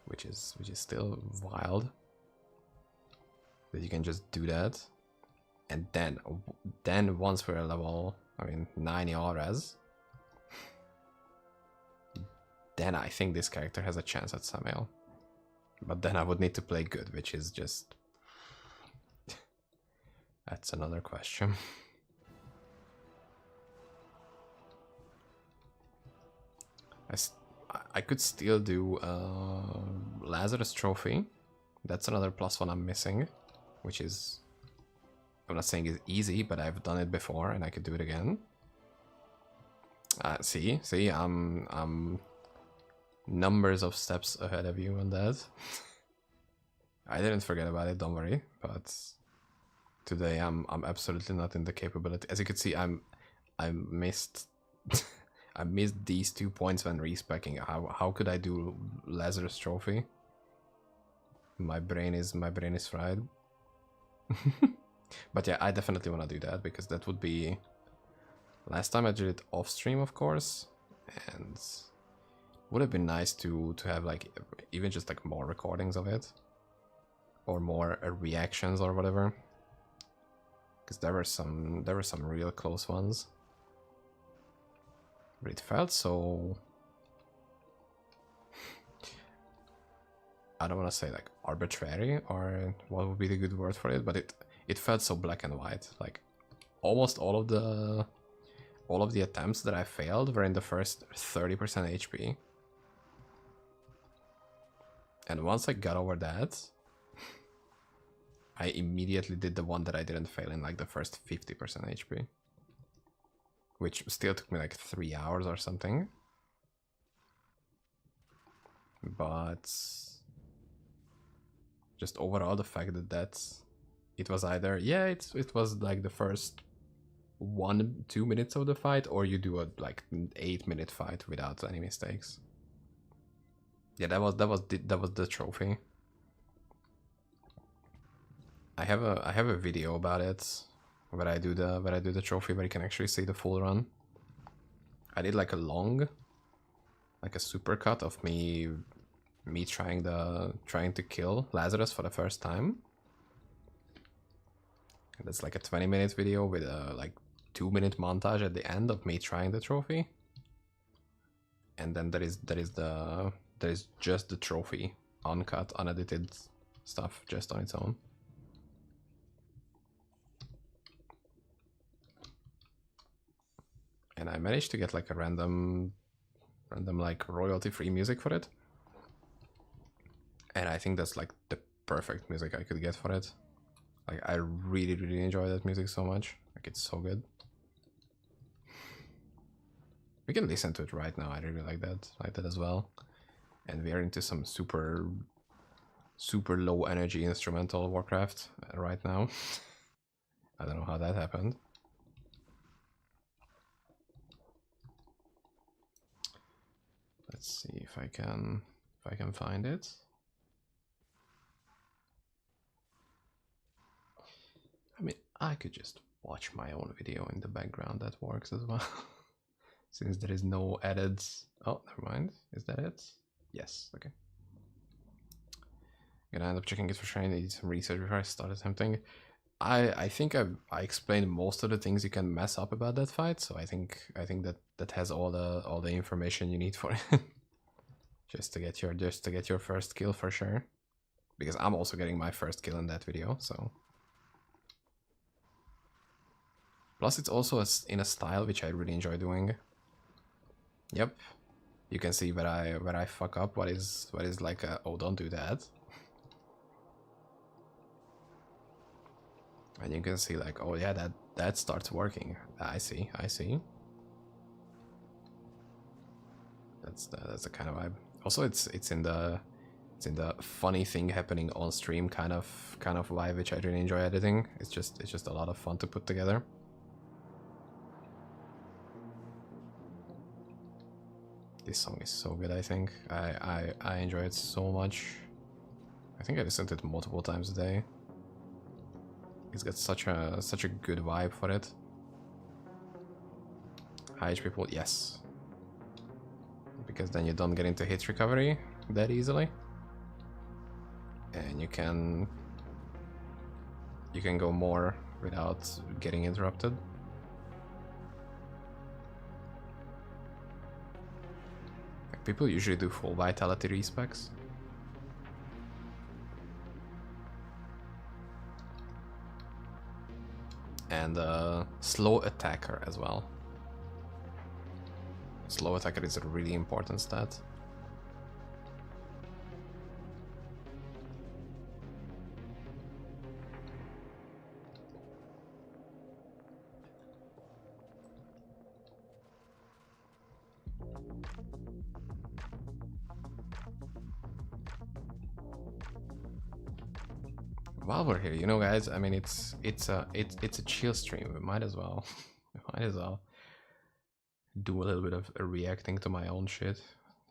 which is still wild that you can just do that. And then once we're level, 90 all res, then I think this character has a chance at Samael. But then I would need to play good, which is just that's another question. I could still do Lazarus Trophy. That's another +1 I'm missing, which is, I'm not saying it's easy, but I've done it before and I could do it again. See, I'm numbers of steps ahead of you on that. I didn't forget about it, don't worry, but today I'm absolutely not in the capability. As you can see, I missed I missed these 2 points when respecking. How could I do Lazarus Trophy? My brain is fried. But yeah, I definitely want to do that because that would be. Last time I did it off stream, of course, and would have been nice to have like even just like more recordings of it, or more reactions or whatever. Because there were some real close ones. But it felt so, I don't want to say like arbitrary or what would be the good word for it, but it felt so black and white. Like almost all of the attempts that I failed were in the first 30% HP. And once I got over that, I immediately did the one that I didn't fail in like the first 50% HP. Which still took me like 3 hours or something. But just overall the fact that it was either, yeah, it was like the first 1-2 minutes of the fight, or you do a like 8-minute fight without any mistakes. Yeah, that was the trophy. I have a video about it where I do the trophy, where you can actually see the full run. I did like a super cut of me trying to kill Lazarus for the first time. And that's like a 20-minute video with a like 2-minute montage at the end of me trying the trophy. And then there is just the trophy, uncut, unedited stuff just on its own. And I managed to get like a random like royalty-free music for it. And I think that's like the perfect music I could get for it. Like I really enjoy that music so much. Like it's so good. We can listen to it right now. I really like that as well. And we are into some super low energy instrumental Warcraft right now. I don't know how that happened. Let's see if I can find it. I mean, I could just watch my own video in the background. That works as well. Since there is no added. Oh, never mind. Is that it? Yes. Okay. Gonna end up checking it for sure. I need some research before I start attempting. I think I explained most of the things you can mess up about that fight, so I think that has all the information you need for it. just to get your first kill for sure. Because I'm also getting my first kill in that video, so. Plus it's also in a style which I really enjoy doing. Yep. You can see where I fuck up, what is like a, oh, don't do that. And you can see like, oh yeah, that starts working. I see. That's the kind of vibe. Also, it's in the funny thing happening on stream kind of vibe, which I really enjoy editing. It's just a lot of fun to put together. This song is so good. I think I enjoy it so much. I think I listened to it multiple times a day. It's got such a good vibe for it. High HP pool, yes. Because then you don't get into hit recovery that easily. And you can go more without getting interrupted. Like people usually do full vitality respecs. And slow attacker as well. Slow attacker is a really important stat. While we're here, you know, guys, I mean, it's a chill stream. We might as well do a little bit of reacting to my own shit,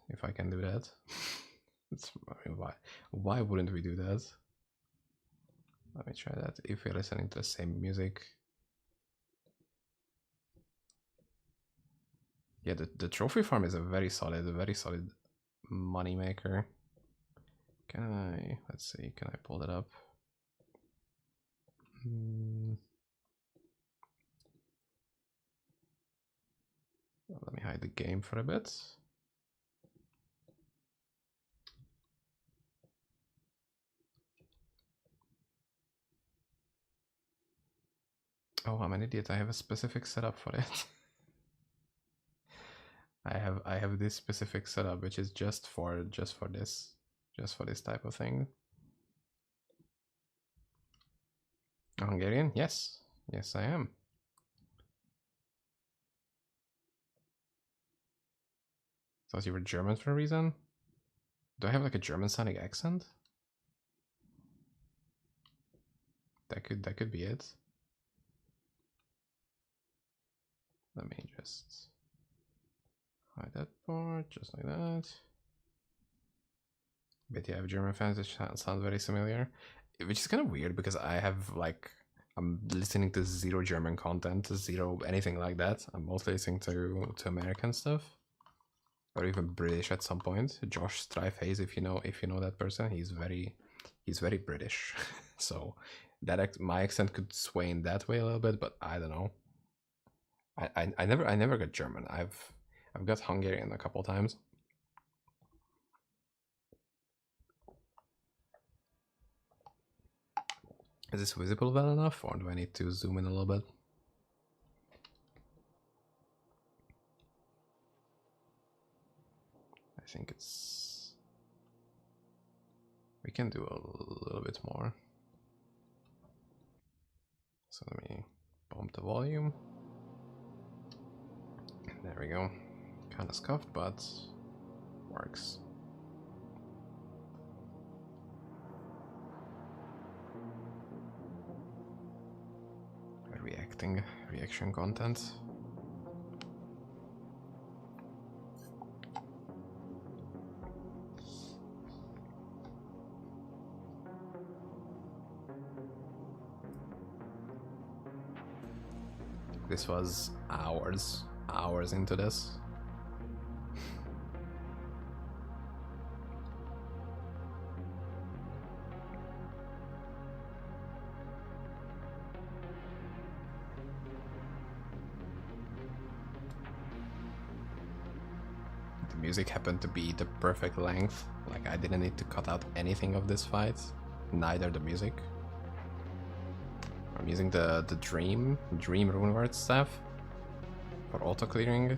if I can do that. I mean, why wouldn't we do that? Let me try that. If we're listening to the same music. Yeah, the trophy farm is a very solid money maker. Let's see, can I pull that up? Let me hide the game for a bit. Oh, I'm an idiot. I have a specific setup for it. I have this specific setup which is just for this type of thing. Hungarian? Yes. Yes, I am. Thought you were German for a reason? Do I have like a German sounding accent? That could be it. Let me just hide that part, just like that. But yeah, German fans, it sounds very familiar. Which is kind of weird because I have like, I'm listening to zero German content, zero anything like that. I'm mostly listening to American stuff. Or even British at some point. Josh Strifehaze, if you know that person, he's very British. So that my accent could sway in that way a little bit, but I don't know. I never got German. I've got Hungarian a couple times. Is this visible well enough, or do I need to zoom in a little bit? I think we can do a little bit more. So let me bump the volume. There we go. Kind of scuffed, but works. Reaction content. This was hours into this. The music happened to be the perfect length. Like, I didn't need to cut out anything of this fight, neither the music. I'm using the Dream Runeward staff for auto clearing,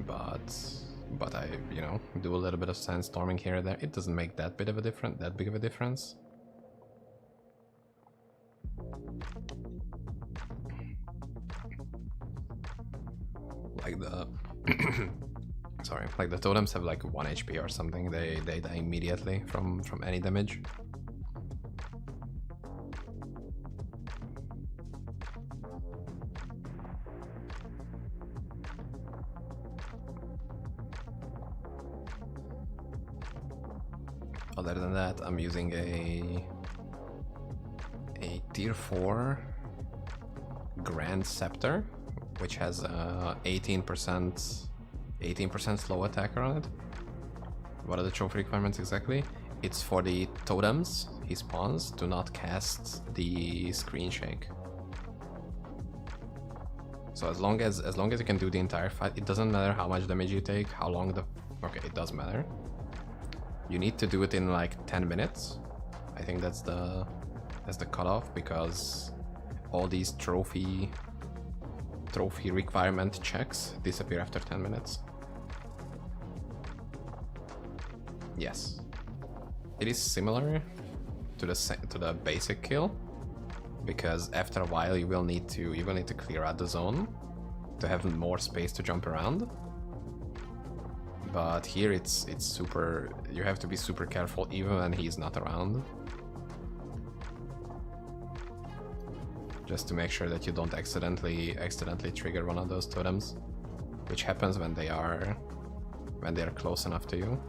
but I, you know, do a little bit of sandstorming here and there. It doesn't make that big of a difference. Like the sorry, like the totems have like 1 HP or something. They die immediately from any damage. Other than that, I'm using a tier 4 Grand Scepter, which has 18% slow attacker on it. What are the trophy requirements exactly? It's for the totems he spawns to not cast the screen shake. So as long as you can do the entire fight, it doesn't matter how much damage you take, how long okay, it does matter. You need to do it in like 10 minutes. I think that's the cutoff, because all these trophy trophy requirement checks disappear after 10 minutes. Yes. It is similar to the basic kill, because after a while you will need to clear out the zone to have more space to jump around. But here it's super, you have to be super careful even when he's not around. Just to make sure that you don't accidentally trigger one of those totems, which happens when they are close enough to you.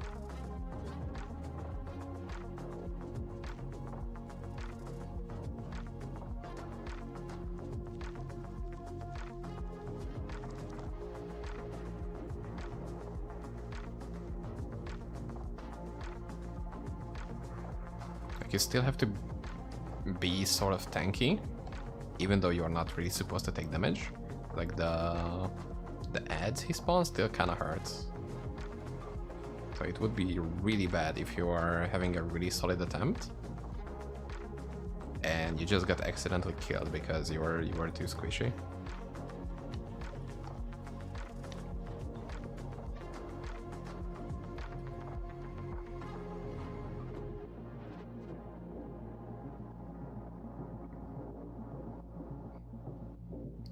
Like, you still have to be sort of tanky, even though you're not really supposed to take damage. Like the ads he spawns still kind of hurts. So it would be really bad if you are having a really solid attempt and you just got accidentally killed because you were too squishy.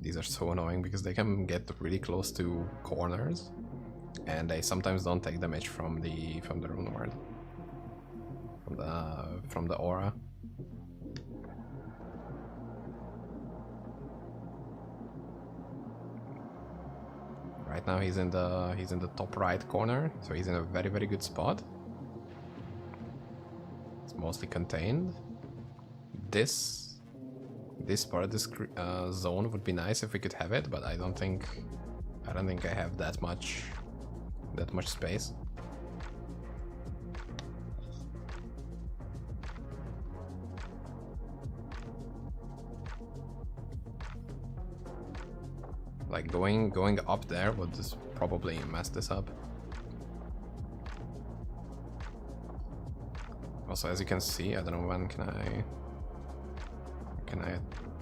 These are so annoying because they can get really close to corners, and they sometimes don't take damage from the rune ward, from the aura. Right now he's in the top right corner, so he's in a very good spot. It's mostly contained. This part of this zone would be nice if we could have it, but I don't think I have that much space. Like going up there would just probably mess this up. Also, as you can see, I don't know when can I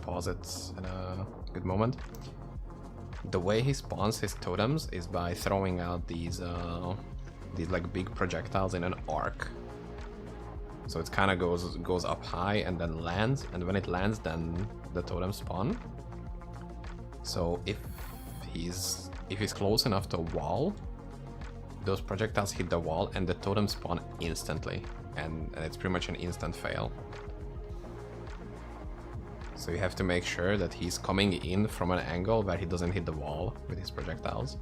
pause it at a good moment. The way he spawns his totems is by throwing out these like big projectiles in an arc. So it kind of goes up high and then lands, and when it lands, then the totems spawn. So if he's close enough to a wall, those projectiles hit the wall and the totems spawn instantly, and it's pretty much an instant fail. So you have to make sure that he's coming in from an angle where he doesn't hit the wall with his projectiles.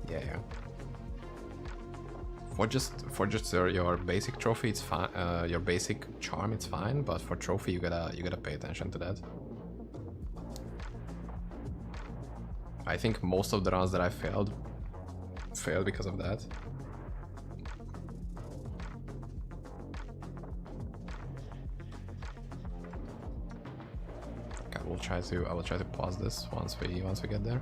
Yeah. For just your basic trophy, it's fine. Your basic charm, it's fine. But for trophy, you gotta pay attention to that. I think most of the runs that I failed because of that. I will try to pause this once we get there.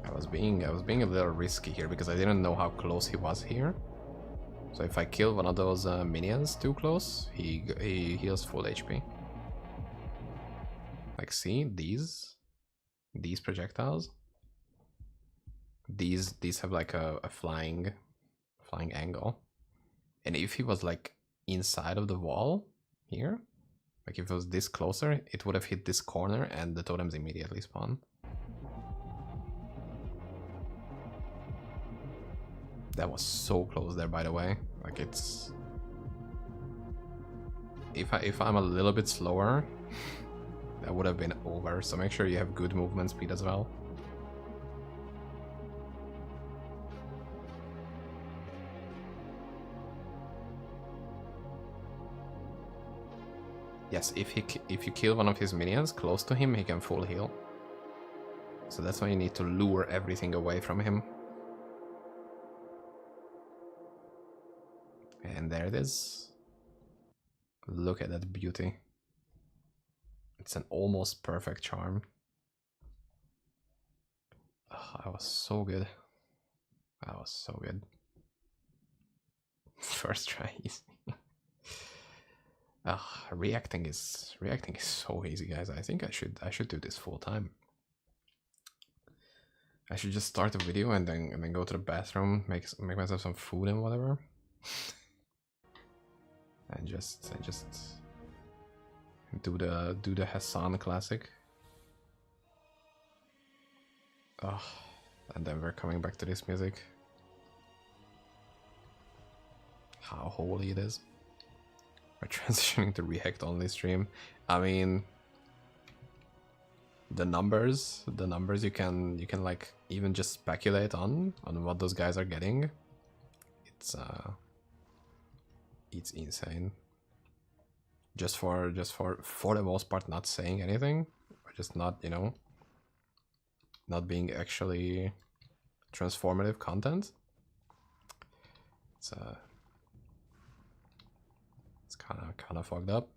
I was being a little risky here because I didn't know how close he was here. So if I kill one of those minions too close, he heals full HP. Like, see these projectiles? These have like a flying angle, and if he was like inside of the wall here, like if it was this closer, it would have hit this corner and the totems immediately spawn. That was so close there, by the way. Like, it's if I'm a little bit slower, that would have been over. So make sure you have good movement speed as well. Yes, if you kill one of his minions close to him, he can full heal. So that's why you need to lure everything away from him. And there it is. Look at that beauty. It's an almost perfect charm. I was so good. I was so good. First try easy. Reacting is so easy, guys. I think I should do this full time. I should just start a video and then go to the bathroom, make myself some food and whatever, and just do the Hassan classic. And then we're coming back to this music. How holy it is. We're transitioning to React only stream. I mean, the numbers you can like even just speculate on what those guys are getting. It's insane. Just for the most part not saying anything, or just not, you know, not being actually transformative content. It's kind of fucked up.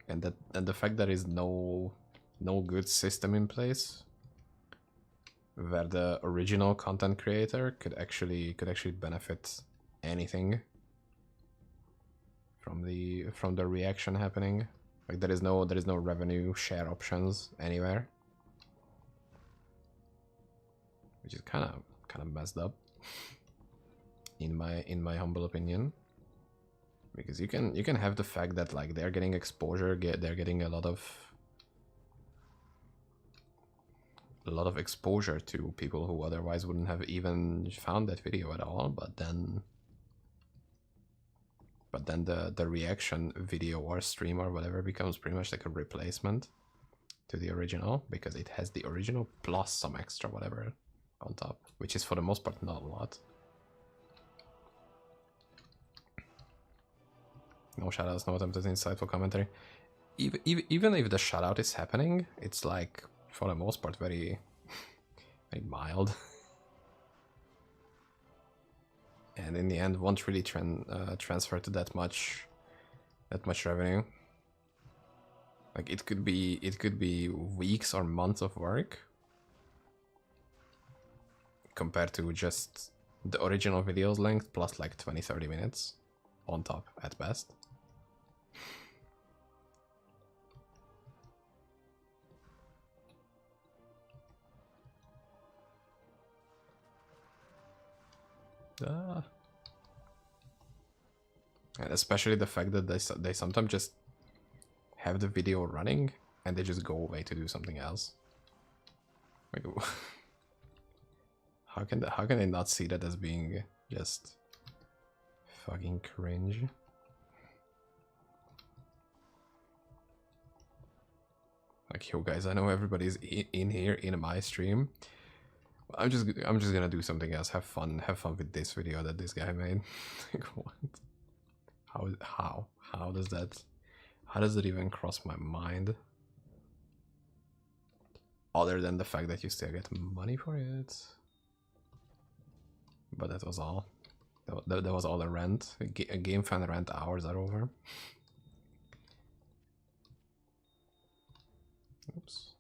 And the fact there is no good system in place where the original content creator could actually benefit anything from the reaction happening. Like there is no revenue share options anywhere, which is kind of messed up in my humble opinion. Because you can have the fact that like they're getting exposure, they're getting a lot of exposure to people who otherwise wouldn't have even found that video at all, but then the reaction video or stream or whatever becomes pretty much like a replacement to the original, because it has the original plus some extra whatever on top, which is for the most part not a lot. No shoutouts, no attempted insightful commentary. Even if the shoutout is happening, it's like for the most part very very mild. And in the end won't really transfer to that much revenue. Like it could be weeks or months of work compared to just the original video's length plus like 20-30 minutes on top at best. And especially the fact that they sometimes just have the video running and they just go away to do something else. Like, how can they not see that as being just fucking cringe? Like, yo guys, I know everybody's in here in my stream. I'm just gonna do something else. Have fun with this video that this guy made. Like, what? How does that even cross my mind? Other than the fact that you still get money for it. But that was all. That was all the rant. Game fan rant hours are over. Oops.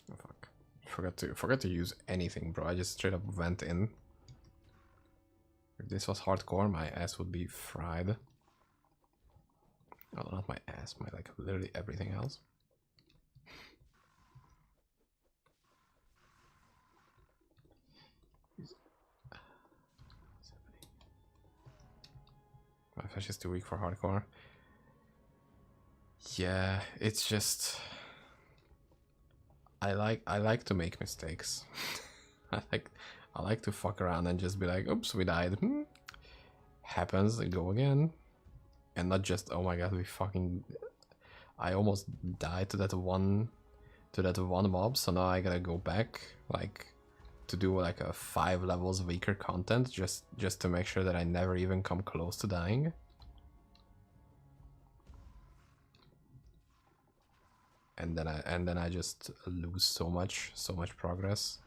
Oh fuck. Forgot to use anything, bro. I just straight up went in. If this was hardcore, my ass would be fried. Oh, not my ass, my like literally everything else. My flash is too weak for hardcore. Yeah, it's just I like to make mistakes. I like to fuck around and just be like, oops, we died. Happens, go again. And not just, oh my god, I almost died to that one mob, so now I gotta go back like to do like a 5 levels weaker content just to make sure that I never even come close to dying. And then I just lose so much progress.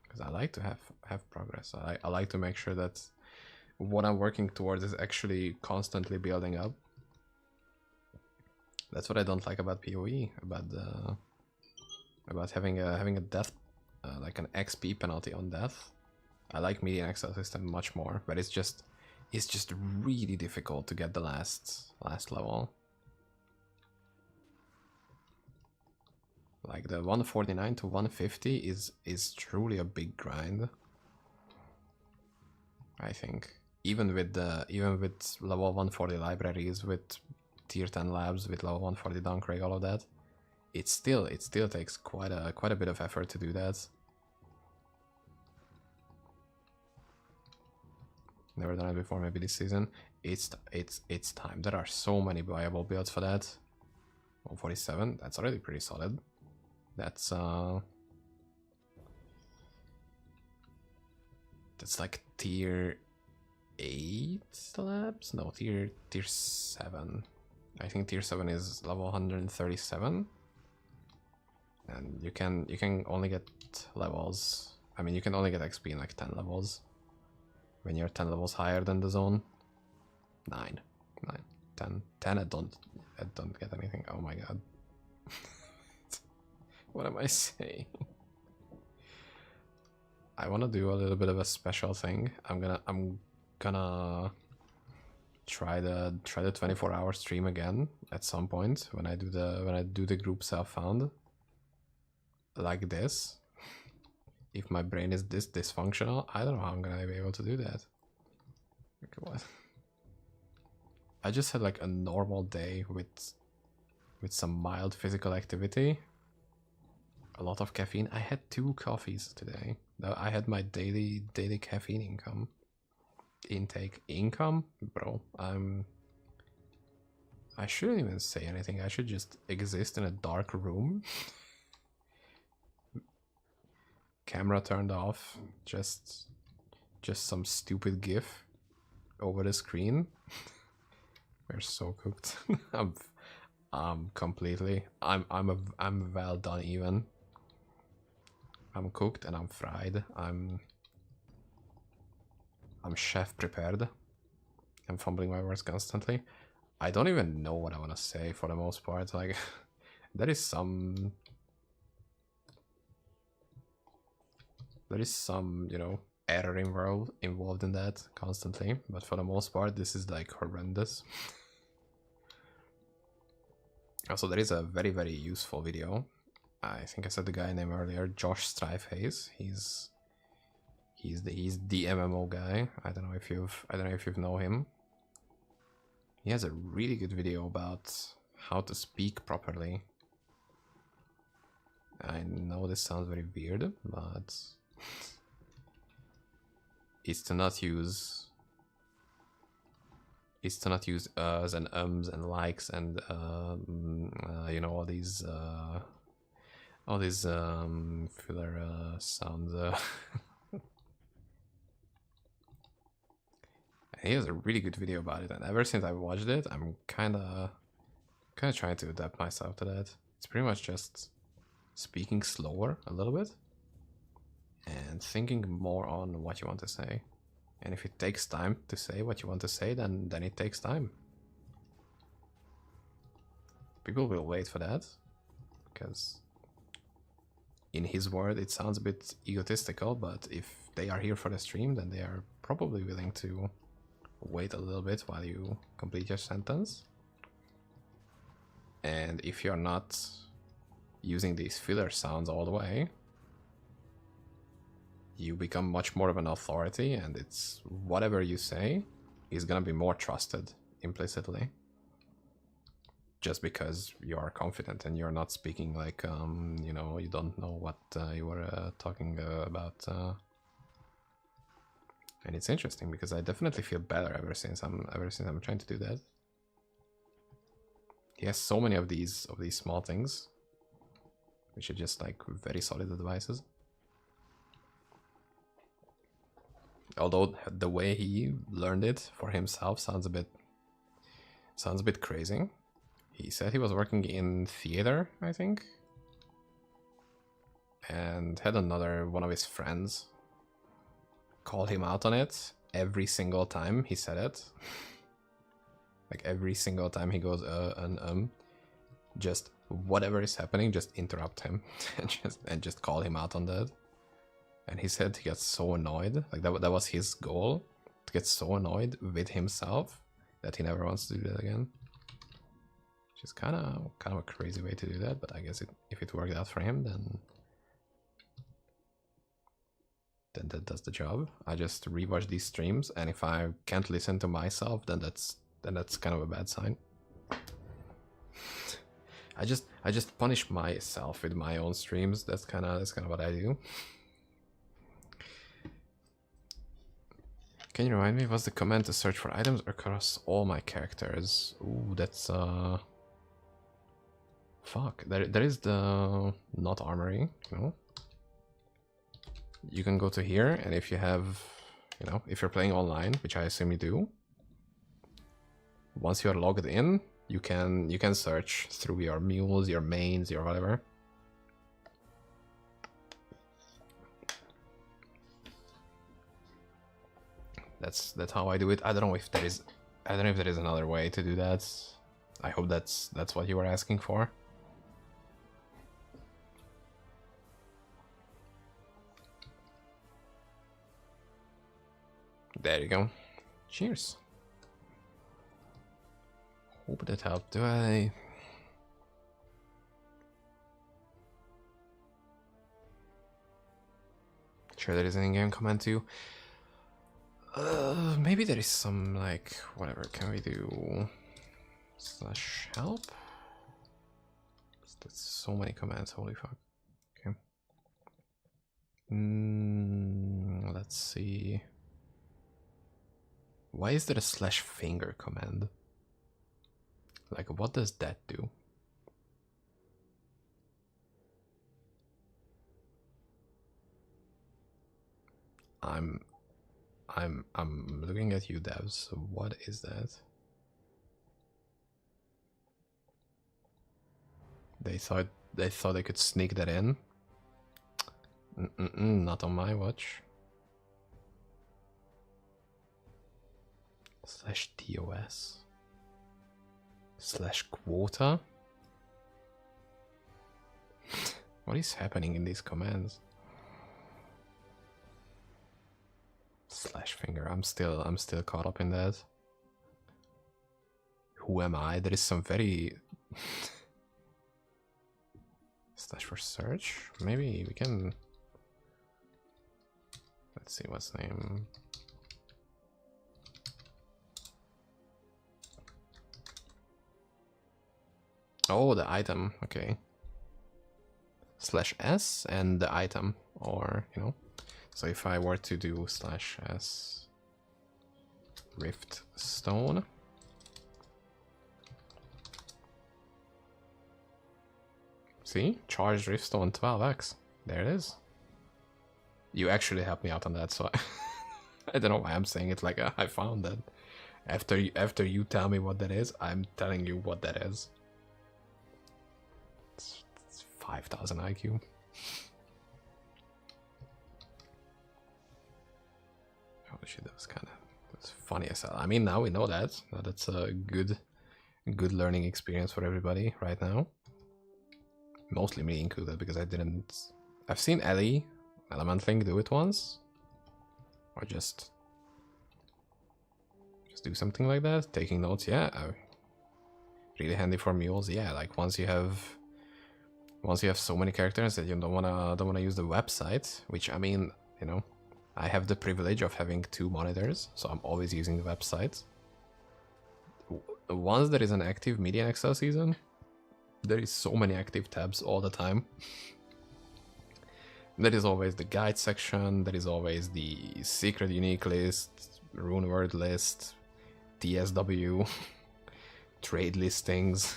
because I like to have progress. I like to make sure that what I'm working towards is actually constantly building up. That's what I don't like about PoE, about having a death, like an XP penalty on death. I like median exile system much more, but it's just really difficult to get the last level. Like the 149 to 150 is truly a big grind. I think even with level 140 libraries, with tier 10 labs, with level 140 Dunkray, all of that, it still takes quite a bit of effort to do that. Never done it before, maybe this season. It's time. There are so many viable builds for that. 147, that's already pretty solid. That's like tier 8 labs? No, tier 7. I think tier 7 is level 137. And you can only get levels. I mean, you can only get XP in like 10 levels. When you're 10 levels higher than the zone. 9, 10. I don't get anything. Oh my god. What am I saying? I want to do a little bit of a special thing. I'm gonna try the 24-hour stream again at some point when I do the group self-found. Like this. If my brain is this dysfunctional, I don't know how I'm gonna be able to do that. Okay, what? I just had like a normal day with some mild physical activity. A lot of caffeine. I had 2 coffees today. I had my daily caffeine intake. Bro, I shouldn't even say anything. I should just exist in a dark room. Camera turned off. Just some stupid GIF over the screen. We're so cooked. I'm completely. I'm well done even. I'm cooked and I'm fried. I'm chef prepared. I'm fumbling my words constantly. I don't even know what I want to say for the most part. Like, there is some, you know, error involved in that constantly. But for the most part, this is like horrendous. Also, there is a very, very useful video. I think I said the guy name earlier, Josh Strifehaze. He's the MMO guy. I don't know if you know him. He has a really good video about how to speak properly. I know this sounds very weird, but it's to not use uhs and ums and likes and you know, all these filler sounds. He has a really good video about it, and ever since I watched it, I'm kind of trying to adapt myself to that. It's pretty much just speaking slower a little bit and thinking more on what you want to say. And if it takes time to say what you want to say, then it takes time. People will wait for that, because in his word it sounds a bit egotistical, but if they are here for the stream, then they are probably willing to wait a little bit while you complete your sentence. And if you're not using these filler sounds all the way, you become much more of an authority, and it's whatever you say is gonna be more trusted implicitly, just because you are confident and you're not speaking like you know, you don't know what you were talking about. And it's interesting because I definitely feel better ever since I'm trying to do that. He has so many of these small things, which are just like very solid advices. Although the way he learned it for himself sounds a bit crazy. He said he was working in theater, I think. and had another one of his friends call him out on it every single time he said it. Like every single time he goes and just whatever is happening, just interrupt him and just call him out on that. And he said he got so annoyed, like that was his goal, to get so annoyed with himself that he never wants to do that again. Which is kind of a crazy way to do that, but I guess if it worked out for him, then that does the job. I just rewatch these streams, and if I can't listen to myself, then that's kind of a bad sign. I just punish myself with my own streams. That's kind of what I do. Can you remind me, what's the command to search for items across all my characters? Ooh, that's fuck. There is the not armory, you know. You can go to here, and if you have, you know, if you're playing online, which I assume you do, once you are logged in, you can search through your mules, your mains, your whatever. That's how I do it. I don't know if there is another way to do that. I hope that's what you were asking for. There you go. Cheers. Hope that helped. Do I? Sure, there is an in-game command too. Maybe there is some, like, whatever. Can we do /help? That's so many commands. Holy fuck. Okay. Let's see. Why is there a /finger command? Like, what does that do? I'm looking at you, devs. What is that? They thought they could sneak that in. Not on my watch. /TOS /quota. What is happening in these commands? /finger. I'm still caught up in that. Who am I? There is some very /for search. Maybe we can. Let's see what's the name. Oh, the item. Okay. /s and the item, or you know. So if I were to do /s rift stone, see, charged rift stone 12x. There it is. You actually helped me out on that, so I don't know why I'm saying it like I found that. After you tell me what that is, I'm telling you what that is. It's 5,000 IQ. Holy shit, that's funny as hell. I mean, now we know that. Now that's a good learning experience for everybody right now. Mostly me included, because I've seen Ellie, Element Link, do it once. Or just do something like that. Taking notes, yeah. Really handy for mules, yeah. Like once you have so many characters that you don't wanna use the website, which, I mean, you know, I have the privilege of having 2 monitors, so I'm always using the website. Once there is an active media and Excel season, there is so many active tabs all the time. There is always the guide section, there is always the secret unique list, rune word list, TSW, trade listings,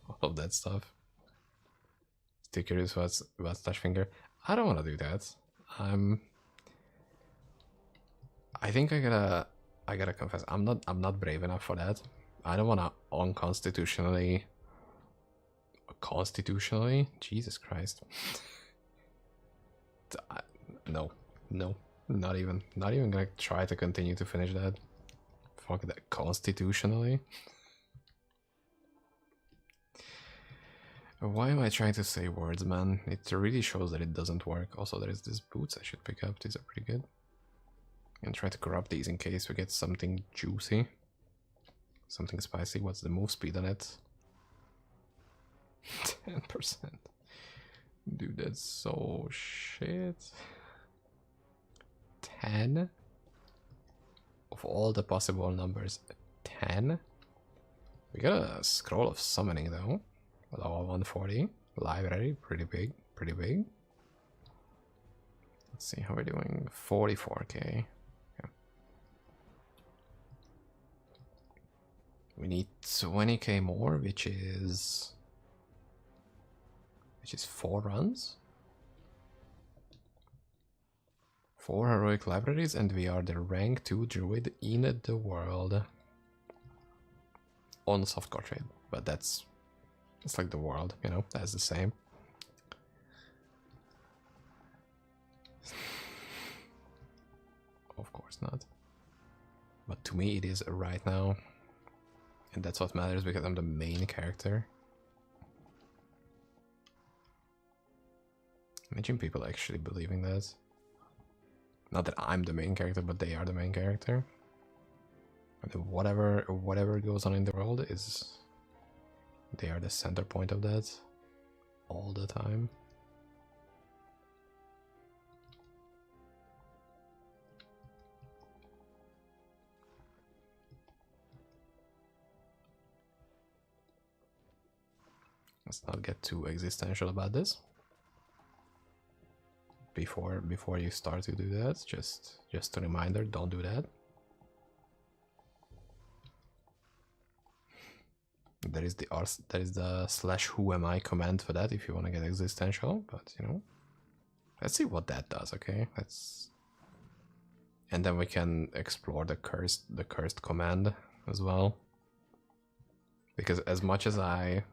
all of that stuff. Still curious what's /finger. I don't want to do that. I think I gotta confess, I'm not brave enough for that. I don't wanna constitutionally, Jesus Christ. No, no, not even gonna try to continue to finish that. Fuck that constitutionally. Why am I trying to say words, man? It really shows that it doesn't work. Also, there is these boots I should pick up. These are pretty good. And try to corrupt these in case we get something juicy. Something spicy. What's the move speed on it? 10%. Dude, that's so shit. 10? Of all the possible numbers, 10? We got a scroll of summoning though. Level 140. Library, pretty big, pretty big. Let's see how we're doing. 44k. Yeah. We need 20k more, which is 4 runs. 4 heroic libraries, and we are the rank 2 druid in the world. On softcore trade, but it's like the world, you know, that's the same. Of course not. But to me it is right now. And that's what matters because I'm the main character. Imagine people actually believing that. Not that I'm the main character, but they are the main character. And whatever goes on in the world is... They are the center point of that. All the time. Let's not get too existential about this. Before you start to do that, just a reminder, don't do that. There is the /whoami command for that if you want to get existential, but you know, let's see what that does. Okay, and then we can explore the cursed command as well, because as much as I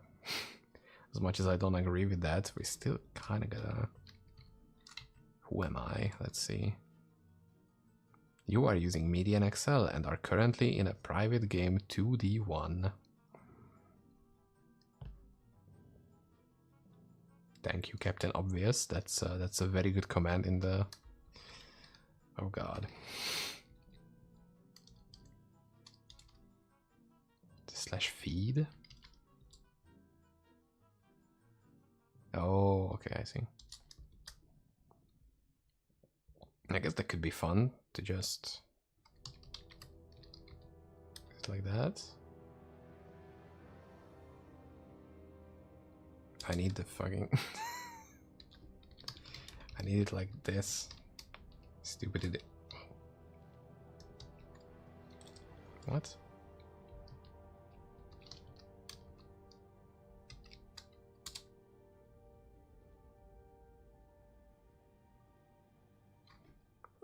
don't agree with that, we still kind of gotta. Who am I? Let's see. You are using Median XL and are currently in a private game 2D1. Thank you, Captain Obvious. That's a very good command in the... Oh god. /feed? Oh, okay, I see. I guess that could be fun to just... like that. I need the fucking... I need it like this. Stupid idiot. What?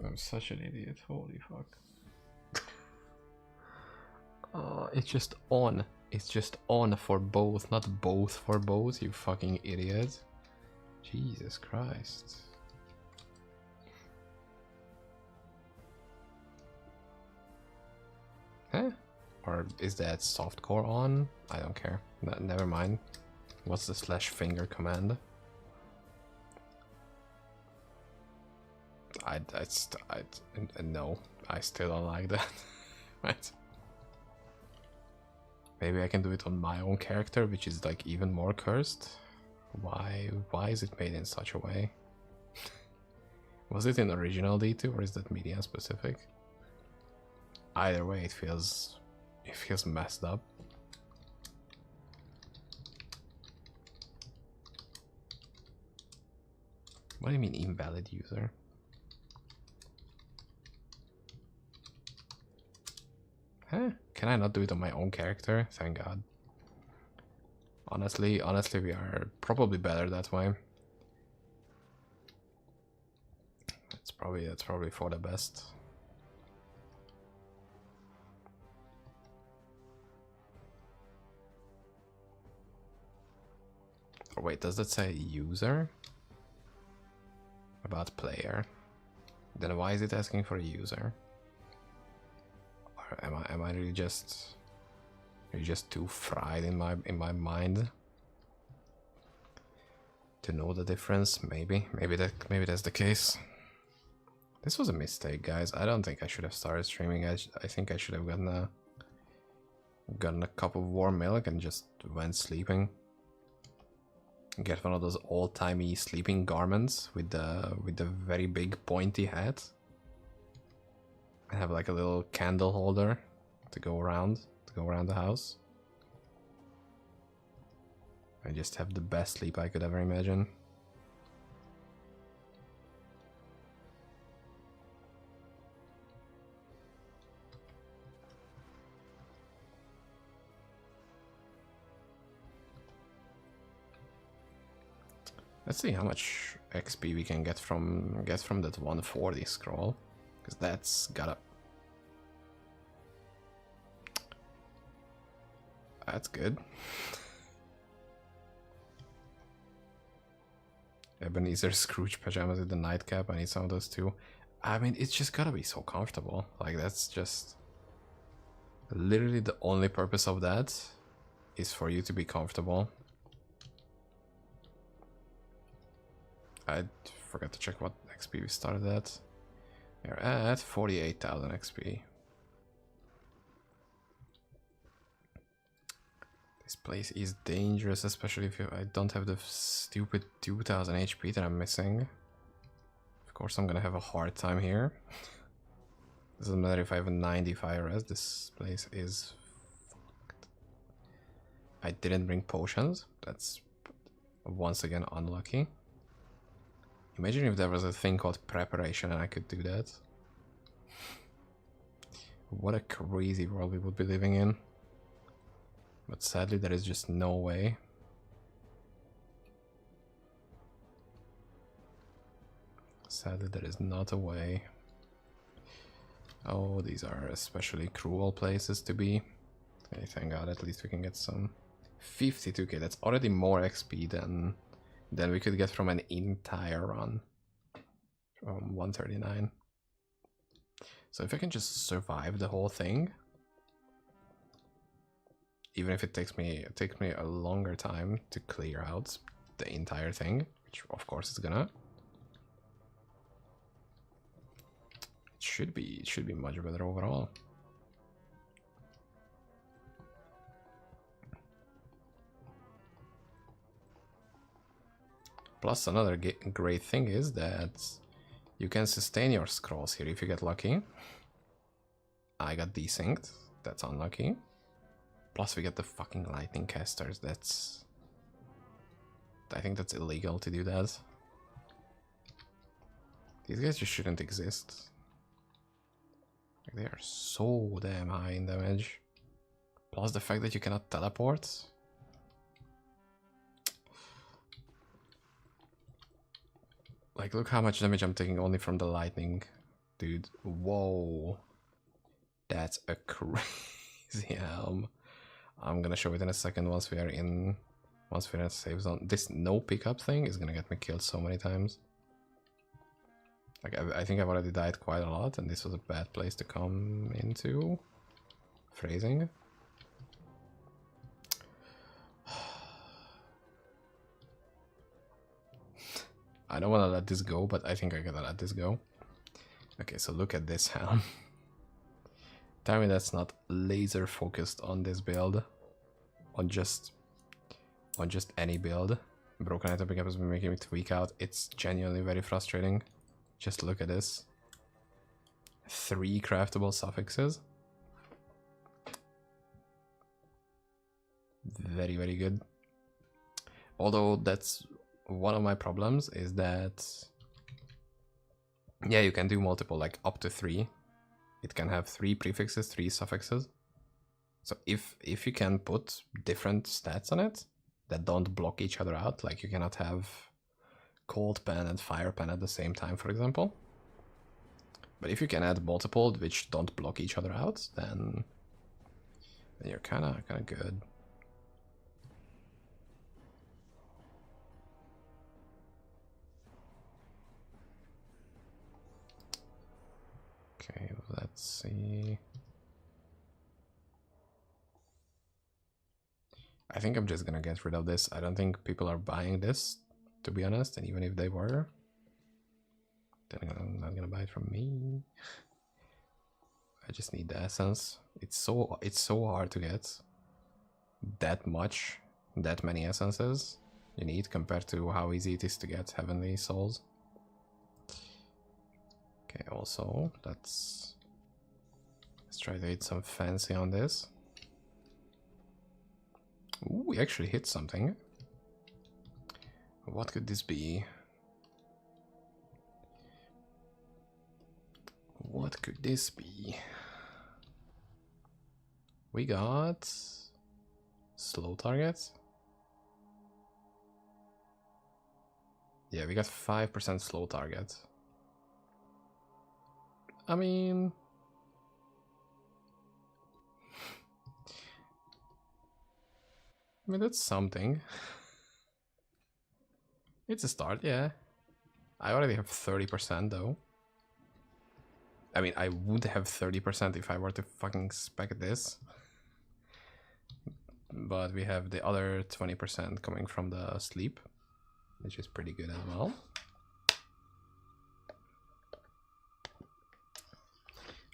I'm such an idiot, holy fuck. It's just on. It's just on for both, not both for both, you fucking idiot. Jesus Christ. Huh? Or is that softcore on? I don't care. Never mind. What's the /finger command? No, I still don't like that. Right. Maybe I can do it on my own character, which is like even more cursed. Why is it made in such a way? Was it in original D2 or is that medium specific? Either way, it feels messed up. What do you mean invalid user? Huh? Can I not do it on my own character? Thank God. Honestly, we are probably better that way. That's probably for the best. Oh, wait, does that say user? about player, then why is it asking for a user? Or am I really just too fried in my mind to know the difference? Maybe that's the case. This was a mistake, guys. I don't think I should have started streaming. I think I should have gotten a cup of warm milk and just went sleeping. Get one of those old-timey sleeping garments with the very big pointy hat. I have like a little candle holder to go around the house. I just have the best sleep I could ever imagine. Let's see how much XP we can get from that 140 scroll, because that's gotta. That's good. Ebenezer Scrooge pajamas with the nightcap. I need some of those too. I mean, it's just gotta be so comfortable. Like, that's just literally the only purpose of that is for you to be comfortable. I forgot to check what XP we started at. We're at 48,000 XP. This place is dangerous, especially if I don't have the stupid 2000 HP that I'm missing. Of course, I'm gonna have a hard time here. Doesn't matter if I have a 95 res, this place is fucked. I didn't bring potions. That's once again unlucky. Imagine if there was a thing called preparation and I could do that. What a crazy world we would be living in. But sadly, there is just no way. Sadly, there is not a way. Oh, these are especially cruel places to be. Okay, thank God, at least we can get some. 52k, that's already more XP than we could get from an entire run. From 139. So if I can just survive the whole thing, even if it takes me a longer time to clear out the entire thing, which of course it's gonna. It should be much better overall. Plus, another great thing is that you can sustain your scrolls here if you get lucky. I got desynced. That's unlucky. Plus, we get the fucking lightning casters. That's... I think that's illegal to do that. These guys just shouldn't exist. Like, they are so damn high in damage. Plus the fact that you cannot teleport. Like, look how much damage I'm taking only from the lightning. Dude, whoa. That's a crazy helm. I'm gonna show it in a second once we're in a save zone. This no pickup thing is gonna get me killed so many times. Like, I think I've already died quite a lot, and this was a bad place to come into. Phrasing. I don't want to let this go, but I think I gotta let this go. Okay, so look at this helm. Tell me that's not laser focused on this build. On just any build. Broken item pickup has been making me tweak out. It's genuinely very frustrating. Just look at this. 3 craftable suffixes. Very, very good. Although that's one of my problems is that, yeah, you can do multiple, like up to 3. It can have 3 prefixes, 3 suffixes. So if you can put different stats on it that don't block each other out, like you cannot have cold pen and fire pen at the same time, for example. But if you can add multiple which don't block each other out, then you're kind of good. Okay, let's see. I think I'm just gonna get rid of this. I don't think people are buying this, to be honest, and even if they were, then I'm not gonna buy it from me. I just need the essence. It's so hard to get that many essences you need compared to how easy it is to get heavenly souls. Okay, also let's try to hit some fancy on this. Ooh, we actually hit something. What could this be? What could this be? We got slow targets. Yeah, we got 5% slow target. I mean, that's something. It's a start, yeah. I already have 30% though. I mean, I would have 30% if I were to fucking spec this. But we have the other 20% coming from the sleep, which is pretty good as well.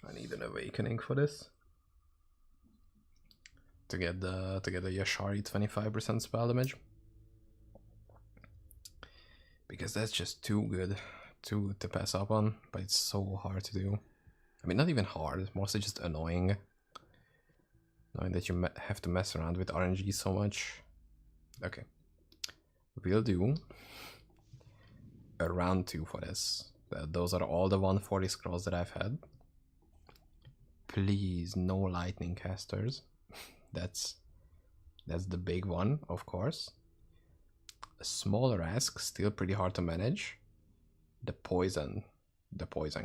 I need an awakening for this. To get the Yashari 25% spell damage. Because that's just too good to pass up on, but it's so hard to do. I mean, not even hard, it's mostly just annoying. Knowing that you have to mess around with RNG so much. Okay. We'll do a round 2 for this. Those are all the 140 scrolls that I've had. Please, no lightning casters. That's the big one, of course. A smaller ask, still pretty hard to manage. The poison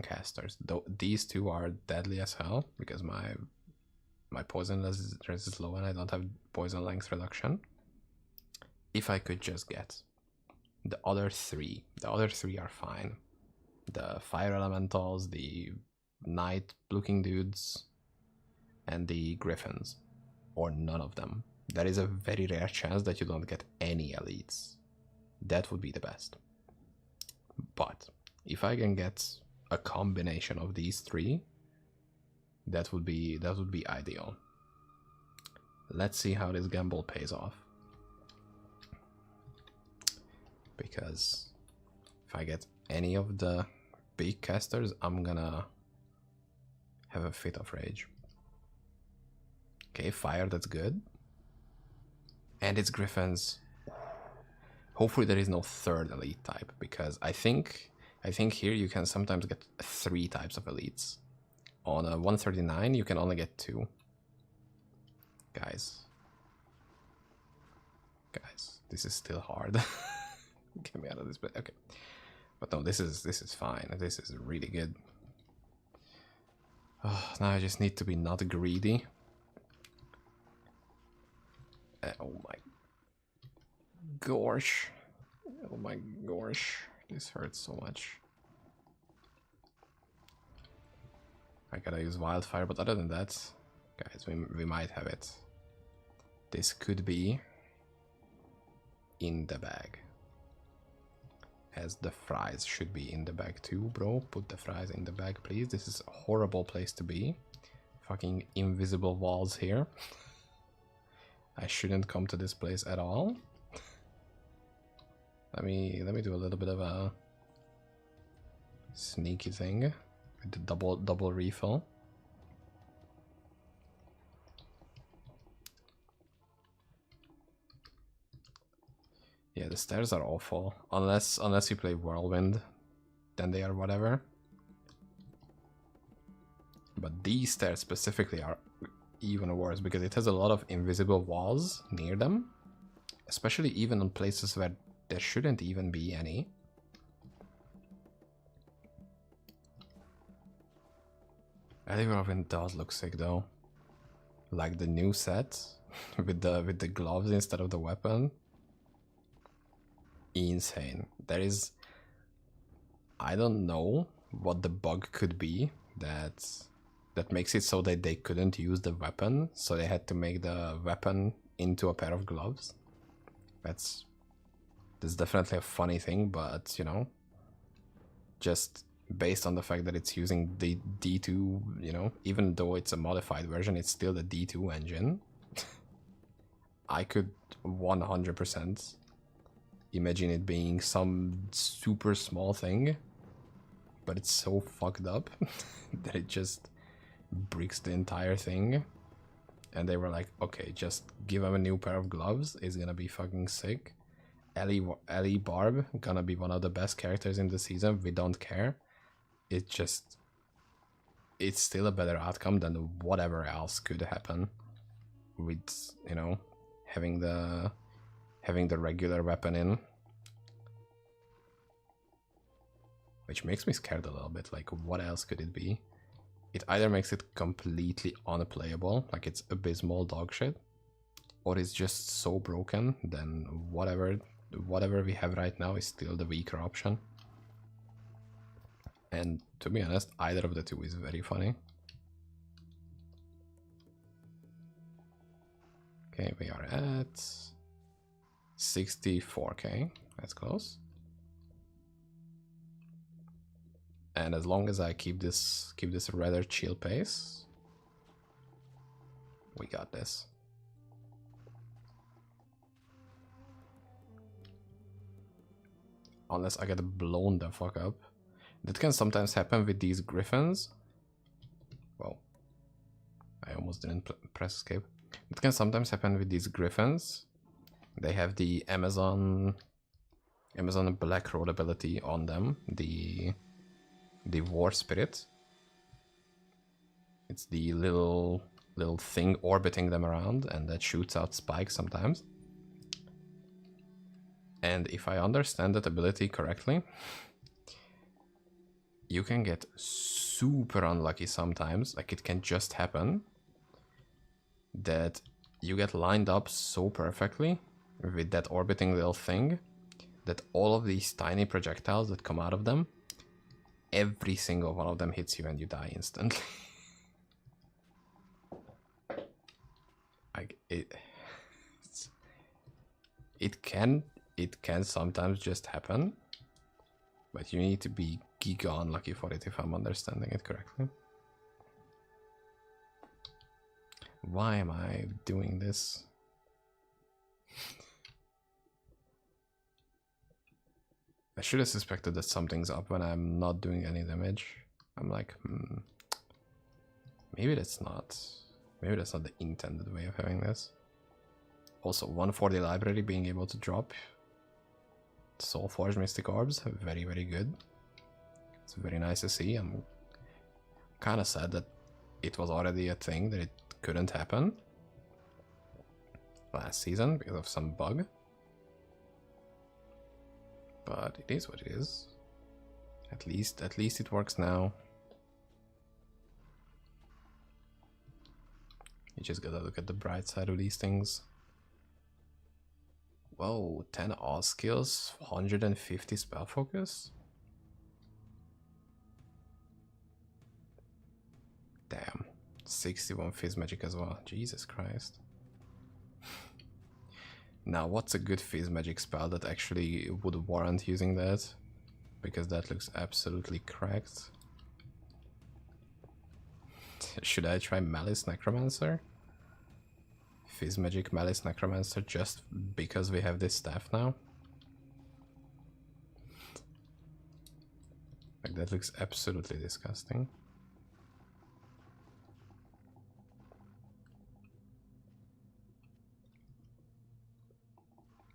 casters. These two are deadly as hell because my poison resist is low and I don't have poison length reduction. If I could just get the other three are fine. The fire elementals, the night looking dudes, and the griffins, or none of them. There is a very rare chance that you don't get any elites. That would be the best. But if I can get a combination of these three, that would be ideal. Let's see how this gamble pays off. Because if I get any of the big casters, I'm gonna have a fit of rage. Okay, fire, that's good. And it's griffins. Hopefully there is no third elite type, because I think here you can sometimes get 3 types of elites. On a 139 you can only get 2. Guys, this is still hard. Get me out of this bit. Okay, but no, this is fine. This is really good. Oh, now I just need to be not greedy. Oh my gosh. Oh my gosh. This hurts so much. I gotta use wildfire, but other than that, guys, we might have it. This could be in the bag. As the fries should be in the bag too, bro. Put the fries in the bag, please. This is a horrible place to be. Fucking invisible walls here. I shouldn't come to this place at all. Let me do a little bit of a sneaky thing with the double refill. Yeah, the stairs are awful. Unless you play Whirlwind, then they are whatever. But these stairs specifically are even worse because it has a lot of invisible walls near them, especially even on places where there shouldn't even be any. I think Whirlwind does look sick though. Like the new set with the gloves instead of the weapon. Insane. There is, I don't know what the bug could be that makes it so that they couldn't use the weapon, so they had to make the weapon into a pair of gloves. That's definitely a funny thing, but you know, just based on the fact that it's using the D2, you know, even though it's a modified version, it's still the D2 engine. I could 100% imagine it being some super small thing, but it's so fucked up that it just bricks the entire thing. And they were like, okay, just give him a new pair of gloves, it's gonna be fucking sick. Ellie Barb, gonna be one of the best characters in the season, we don't care. It's still a better outcome than whatever else could happen with, you know, having the regular weapon in. Which makes me scared a little bit, like what else could it be? It either makes it completely unplayable, like it's abysmal dog shit, or it's just so broken, then whatever we have right now is still the weaker option. And to be honest, either of the two is very funny. Okay, we are at 64k, that's close. And as long as I keep this rather chill pace, we got this. Unless I get blown the fuck up. That can sometimes happen with these griffins. Well, I almost didn't press escape. It can sometimes happen with these griffins. They have the Amazon Black Road ability on them. The War Spirit. It's the little thing orbiting them around, and that shoots out spikes sometimes. And if I understand that ability correctly, you can get super unlucky sometimes. Like, it can just happen that you get lined up so perfectly with that orbiting little thing that all of these tiny projectiles that come out of them, every single one of them hits you and you die instantly. Like, it can sometimes just happen, but you need to be giga unlucky for it, if I'm understanding it correctly. Why am I doing this? I should have suspected that something's up when I'm not doing any damage. I'm like, maybe that's not the intended way of having this. Also, 140 library being able to drop Soulforge Mystic Orbs, very, very good. It's very nice to see. I'm kind of sad that it was already a thing, that it couldn't happen last season because of some bug. But it is what it is. At least it works now. You just gotta look at the bright side of these things. Whoa, 10 all skills, 150 spell focus? Damn. 61 Fizz Magic as well. Jesus Christ. Now, what's a good Fizz Magic spell that actually would warrant using that? Because that looks absolutely cracked. Should I try Malice Necromancer? Fizz Magic Malice Necromancer just because we have this staff now? Like, that looks absolutely disgusting.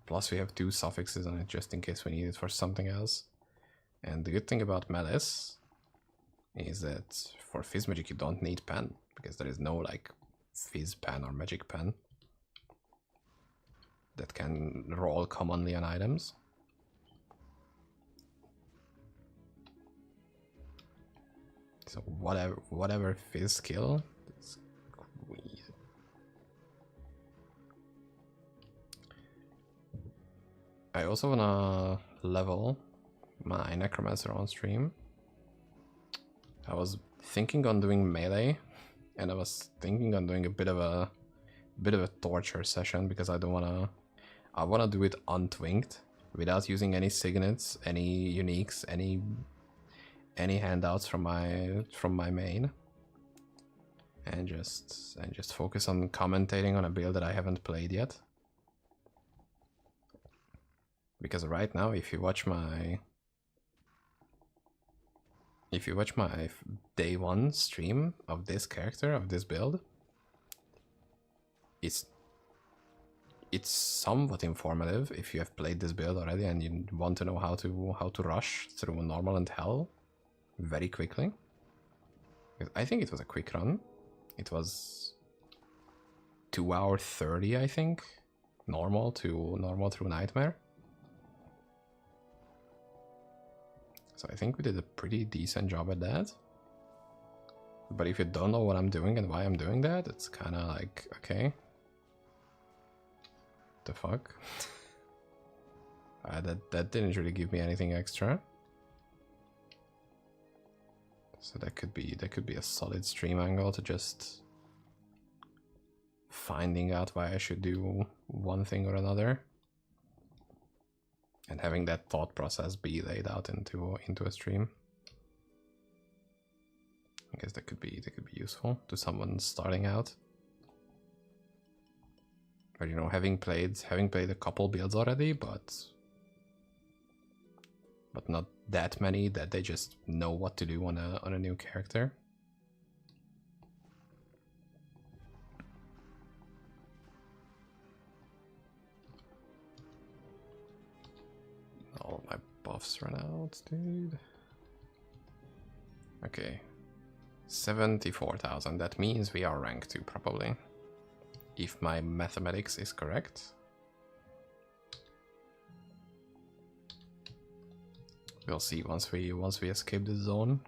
Plus we have 2 suffixes on it just in case we need it for something else. And the good thing about Malice is that for Fizz Magic you don't need pen, because there is no like Fizz pen or Magic pen that can roll commonly on items. So whatever Fizz skill, squeeze. I also wanna level my Necromancer on stream. I was thinking on doing melee, and I was thinking on doing a bit of a torture session because I wanna do it untwinged without using any signets, any uniques, any handouts from my main, and just focus on commentating on a build that I haven't played yet. Because right now, if you watch my day one stream of this character, of this build, it's somewhat informative if you have played this build already and you want to know how to rush through normal and hell very quickly. I think it was a quick run. It was 2 hour 30, I think, normal through nightmare. So I think we did a pretty decent job at that. But if you don't know what I'm doing and why I'm doing that, it's kind of like, okay, the fuck. That didn't really give me anything extra. So that could be a solid stream angle to just finding out why I should do one thing or another, and having that thought process be laid out into a stream. I guess that could be useful to someone starting out. But you know, having played a couple builds already, but not that many that they just know what to do on a new character. All my buffs run out, dude. Okay. 74,000. That means we are rank 2 probably. If my mathematics is correct. We'll see once we escape the zone.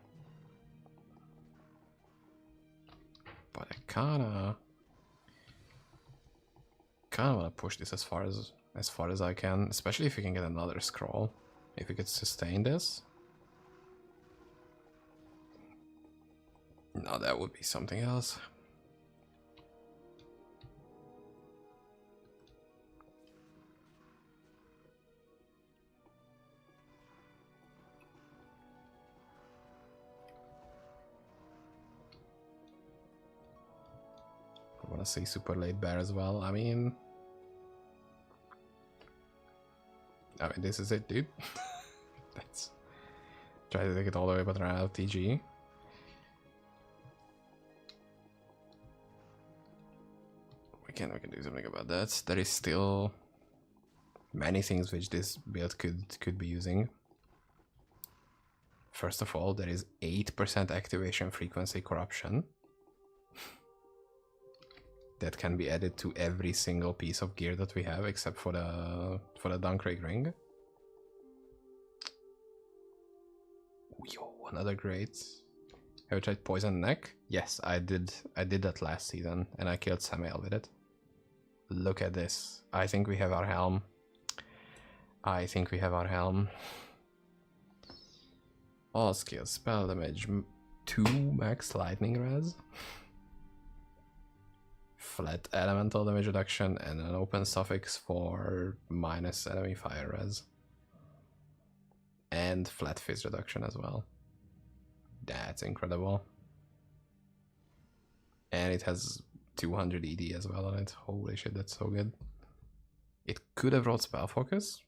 But I kinda wanna push this as far as I can, especially if we can get another scroll. If we could sustain this. No, that would be something else. I want to say super late bear as well. I mean, this is it, dude. Let's try to take it all the way, but run out of TG. We can do something about that. There is still many things which this build could be using. First of all, there is 8% activation frequency corruption that can be added to every single piece of gear that we have, except for the Dunkrig ring. Yo, another great. Have you tried Poison Neck? Yes, I did that last season, and I killed Samael with it. Look at this. I think we have our helm. All skills, spell damage, 2 max lightning res, flat elemental damage reduction, and an open suffix for minus enemy fire res. And flat fizz reduction as well. That's incredible. And it has 200 ED as well on it. Holy shit, that's so good. It could have rolled spell focus,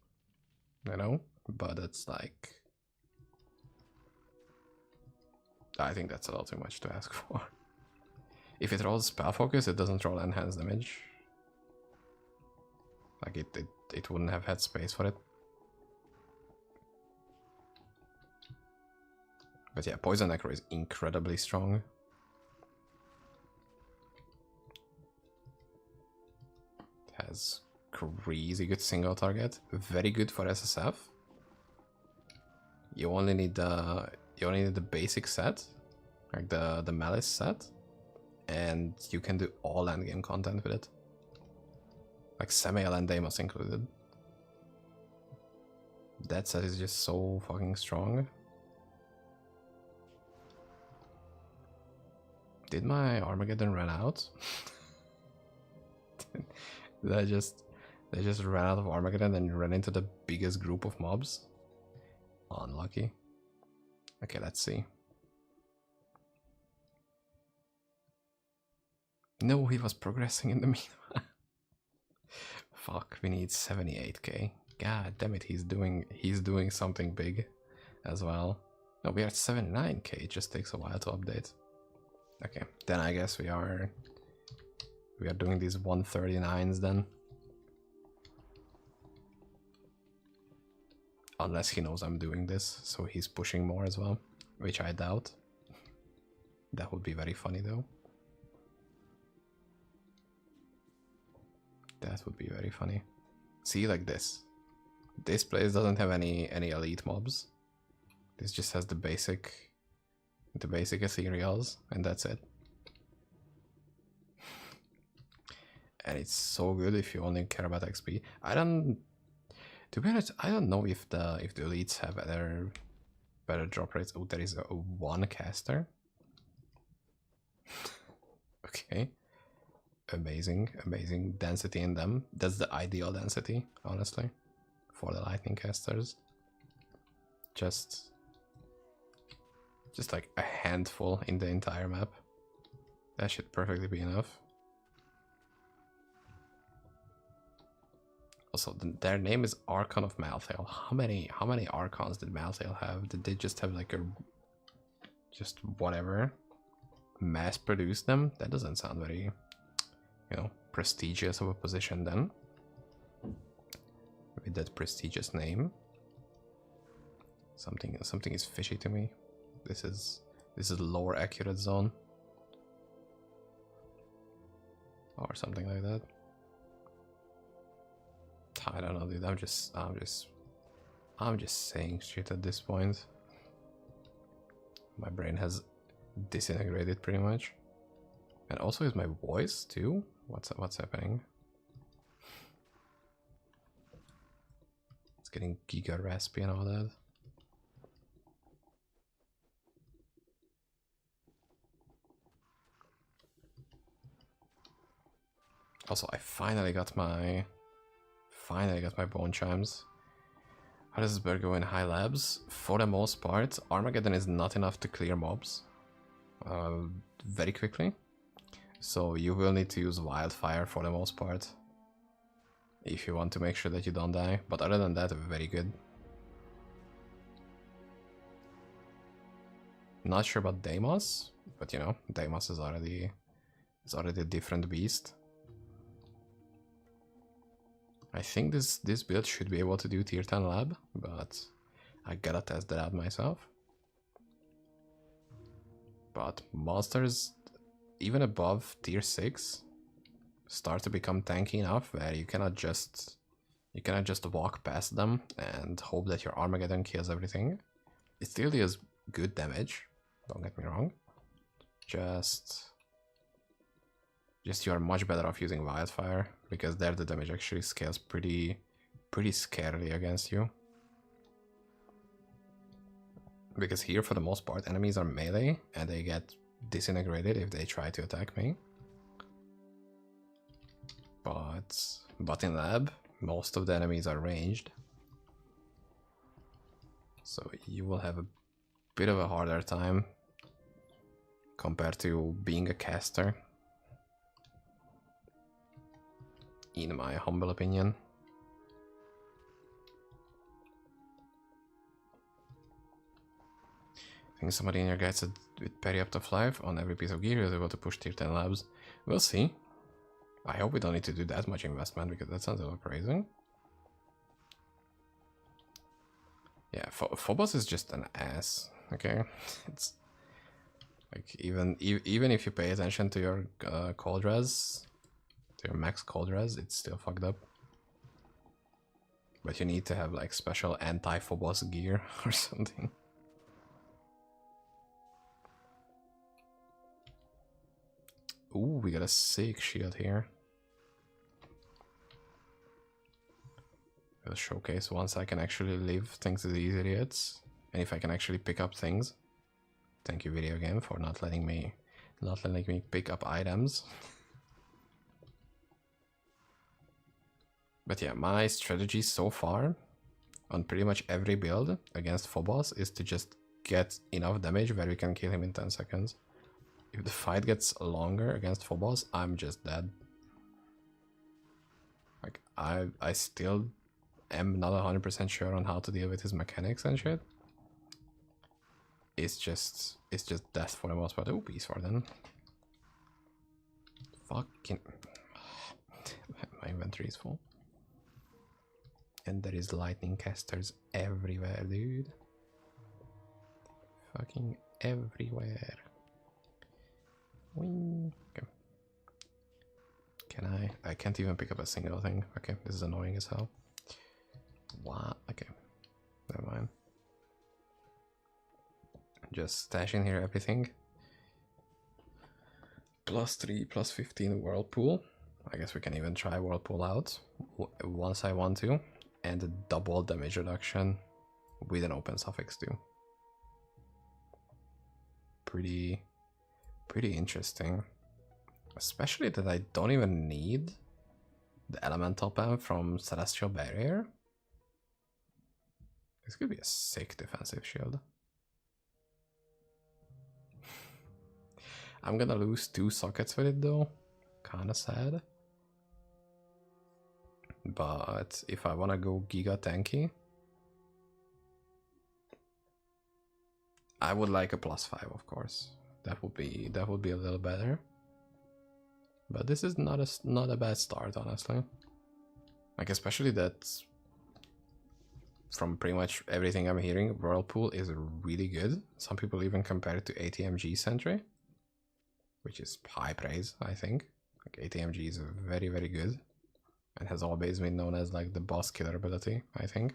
you know, but it's like, I think that's a little too much to ask for. If it rolls spell focus, it doesn't roll enhanced damage. Like it wouldn't have had space for it. But yeah, Poison Necro is incredibly strong. It has crazy good single target, very good for SSF. You only need the basic set, like the Malice set, and you can do all endgame content with it, like Samael and Deimos included. That set is just so fucking strong. Did my Armageddon run out? Did I just ran out of Armageddon and ran into the biggest group of mobs? Unlucky. Okay, let's see. No, he was progressing in the meanwhile. Fuck, we need 78k. God damn it, he's doing something big as well. No, we are at 79k, it just takes a while to update. Okay, then I guess we are doing these 139s then. Unless he knows I'm doing this, so he's pushing more as well, which I doubt. That would be very funny though. That would be very funny. See, like this. This place doesn't have any elite mobs. This just has the basic ethereals, and that's it. And it's so good if you only care about XP. To be honest, I don't know if the elites have better drop rates. Oh, there is a one caster. Okay. Amazing density in them. That's the ideal density, honestly, for the lightning casters. Just like a handful in the entire map. That should perfectly be enough. Also, their name is Archon of Malthael. How many Archons did Malthael have? Did they just have like just whatever? Mass produce them? That doesn't sound very, you know, prestigious of a position then. With that prestigious name. Something is fishy to me. This is lower accurate zone. Or something like that. I don't know, dude. I'm just saying shit at this point. My brain has disintegrated pretty much. And also is my voice too? What's happening? It's getting giga raspy and all that. Also, I finally got my bone chimes. How does this bird go in high labs? For the most part, Armageddon is not enough to clear mobs very quickly. So you will need to use wildfire for the most part if you want to make sure that you don't die. But other than that, very good. Not sure about Deimos, but you know, Deimos is already a different beast. I think this build should be able to do tier 10 lab, but I gotta test that out myself. But monsters even above tier 6 start to become tanky enough where you cannot just walk past them and hope that your Armageddon kills everything. It still deals good damage, don't get me wrong. Just you are much better off using wildfire, because there the damage actually scales pretty scarily against you. Because here, for the most part, enemies are melee and they get disintegrated if they try to attack me. But in lab, most of the enemies are ranged. So you will have a bit of a harder time compared to being a caster, in my humble opinion. I think somebody in your guide said with parry up to 5 on every piece of gear is able to push tier 10 labs. We'll see. I hope we don't need to do that much investment, because that sounds a little crazy. Yeah, Phobos is just an ass, okay? It's like, even if you pay attention to your cold res, to your max cold res, it's still fucked up. But you need to have like special anti-Phobos gear or something. Ooh, we got a sick shield here. We'll showcase once I can actually live thanks to these idiots. And if I can actually pick up things. Thank you, video game, for not letting me not letting me pick up items. But yeah, my strategy so far on pretty much every build against Phobos is to just get enough damage where we can kill him in 10 seconds. If the fight gets longer against Phobos, I'm just dead. Like, I still am not 100% sure on how to deal with his mechanics and shit. It's just death for the most part. Oh, peace warden. Fucking... My inventory is full. And there is lightning casters everywhere, dude. Fucking everywhere. Whee. Okay. Can I can't even pick up a single thing. Okay, this is annoying as hell. What? Okay. Never mind. Just stash in here everything. +3, +15 whirlpool. I guess we can even try whirlpool out once I want to. And a double damage reduction with an open suffix too. Pretty interesting. Especially that I don't even need the elemental pen from Celestial Barrier. This could be a sick defensive shield. I'm gonna lose 2 sockets with it though. Kinda sad. But if I wanna go giga tanky, I would like a +5, of course. That would be a little better. But this is not a bad start, honestly. Like, especially that from pretty much everything I'm hearing, Whirlpool is really good. Some people even compare it to ATMG Sentry, which is high praise, I think. Like, ATMG is very, very good and has always been known as like the boss killer ability, I think.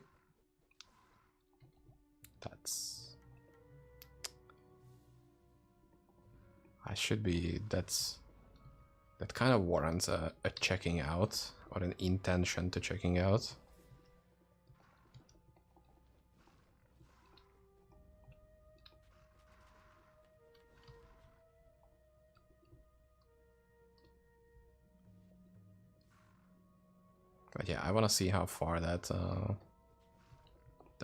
That kind of warrants a checking out, or an intention to checking out. But yeah, I want to see how far that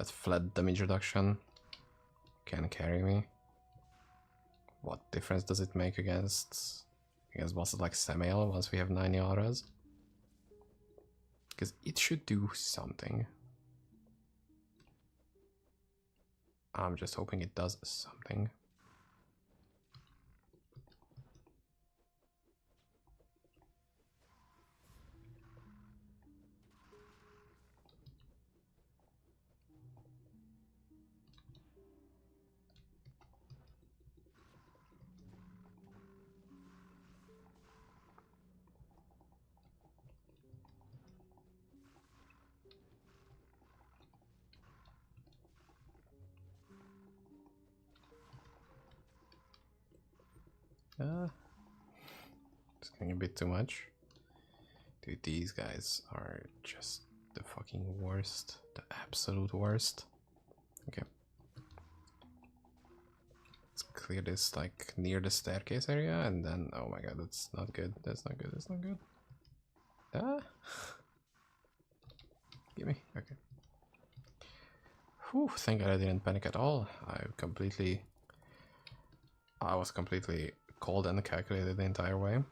flat damage reduction can carry me. What difference does it make against bosses like Samael once we have 90 auras? Because it should do something. I'm just hoping it does something. It's getting a bit too much. Dude, these guys are just the fucking worst. The absolute worst. Okay. Let's clear this like near the staircase area and then, oh my god, that's not good. That's not good. That's not good. Ah. Gimme. Okay. Whew, thank god I didn't panic at all. I was completely cold and calculated the entire way.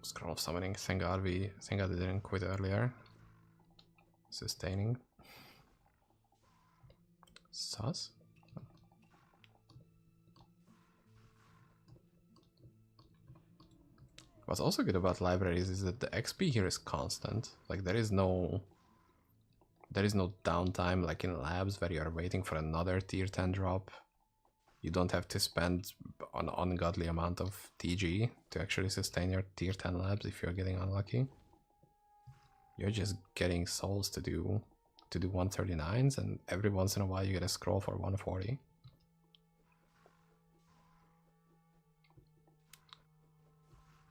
Scroll of summoning. Thank god they didn't quit earlier. Sustaining. Sus? What's also good about libraries is that the XP here is constant. Like, there is no downtime like in labs where you are waiting for another tier 10 drop. You don't have to spend an ungodly amount of TG to actually sustain your tier 10 labs if you're getting unlucky. You're just getting souls to do 139s, and every once in a while you get a scroll for 140.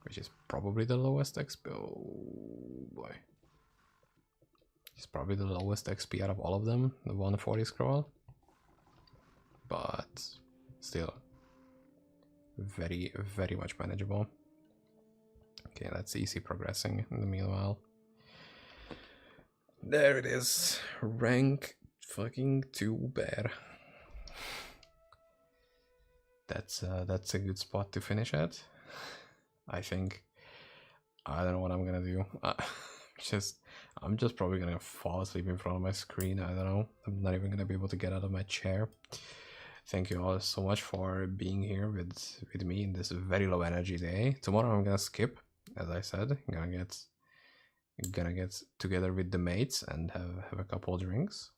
Which is probably the lowest XP. Oh boy. It's probably the lowest XP out of all of them, the 140 scroll. But still, very, very much manageable. Okay, let's easy progressing in the meanwhile. There it is. Rank fucking 2 bear. That's a good spot to finish at. I think. I don't know what I'm gonna do. I'm just probably gonna fall asleep in front of my screen. I don't know. I'm not even gonna be able to get out of my chair. Thank you all so much for being here with me in this very low energy day. Tomorrow I'm gonna skip, as I said. I'm gonna get together with the mates and have a couple of drinks.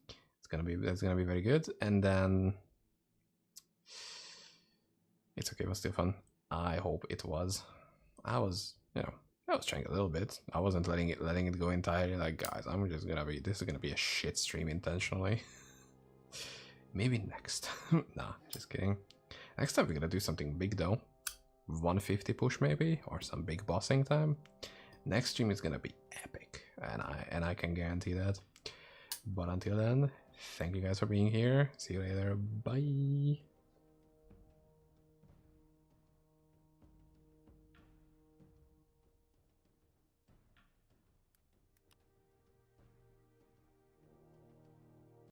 That's gonna be very good. And then it's okay, it was still fun. I hope it was. I was trying a little bit. I wasn't letting it go entirely. Like, guys, this is gonna be a shit stream intentionally. Maybe next. Nah, just kidding. Next time we're gonna do something big though. 150 push maybe, or some big bossing time. Next stream is gonna be epic, and I can guarantee that. But until then, thank you guys for being here. See you later. Bye.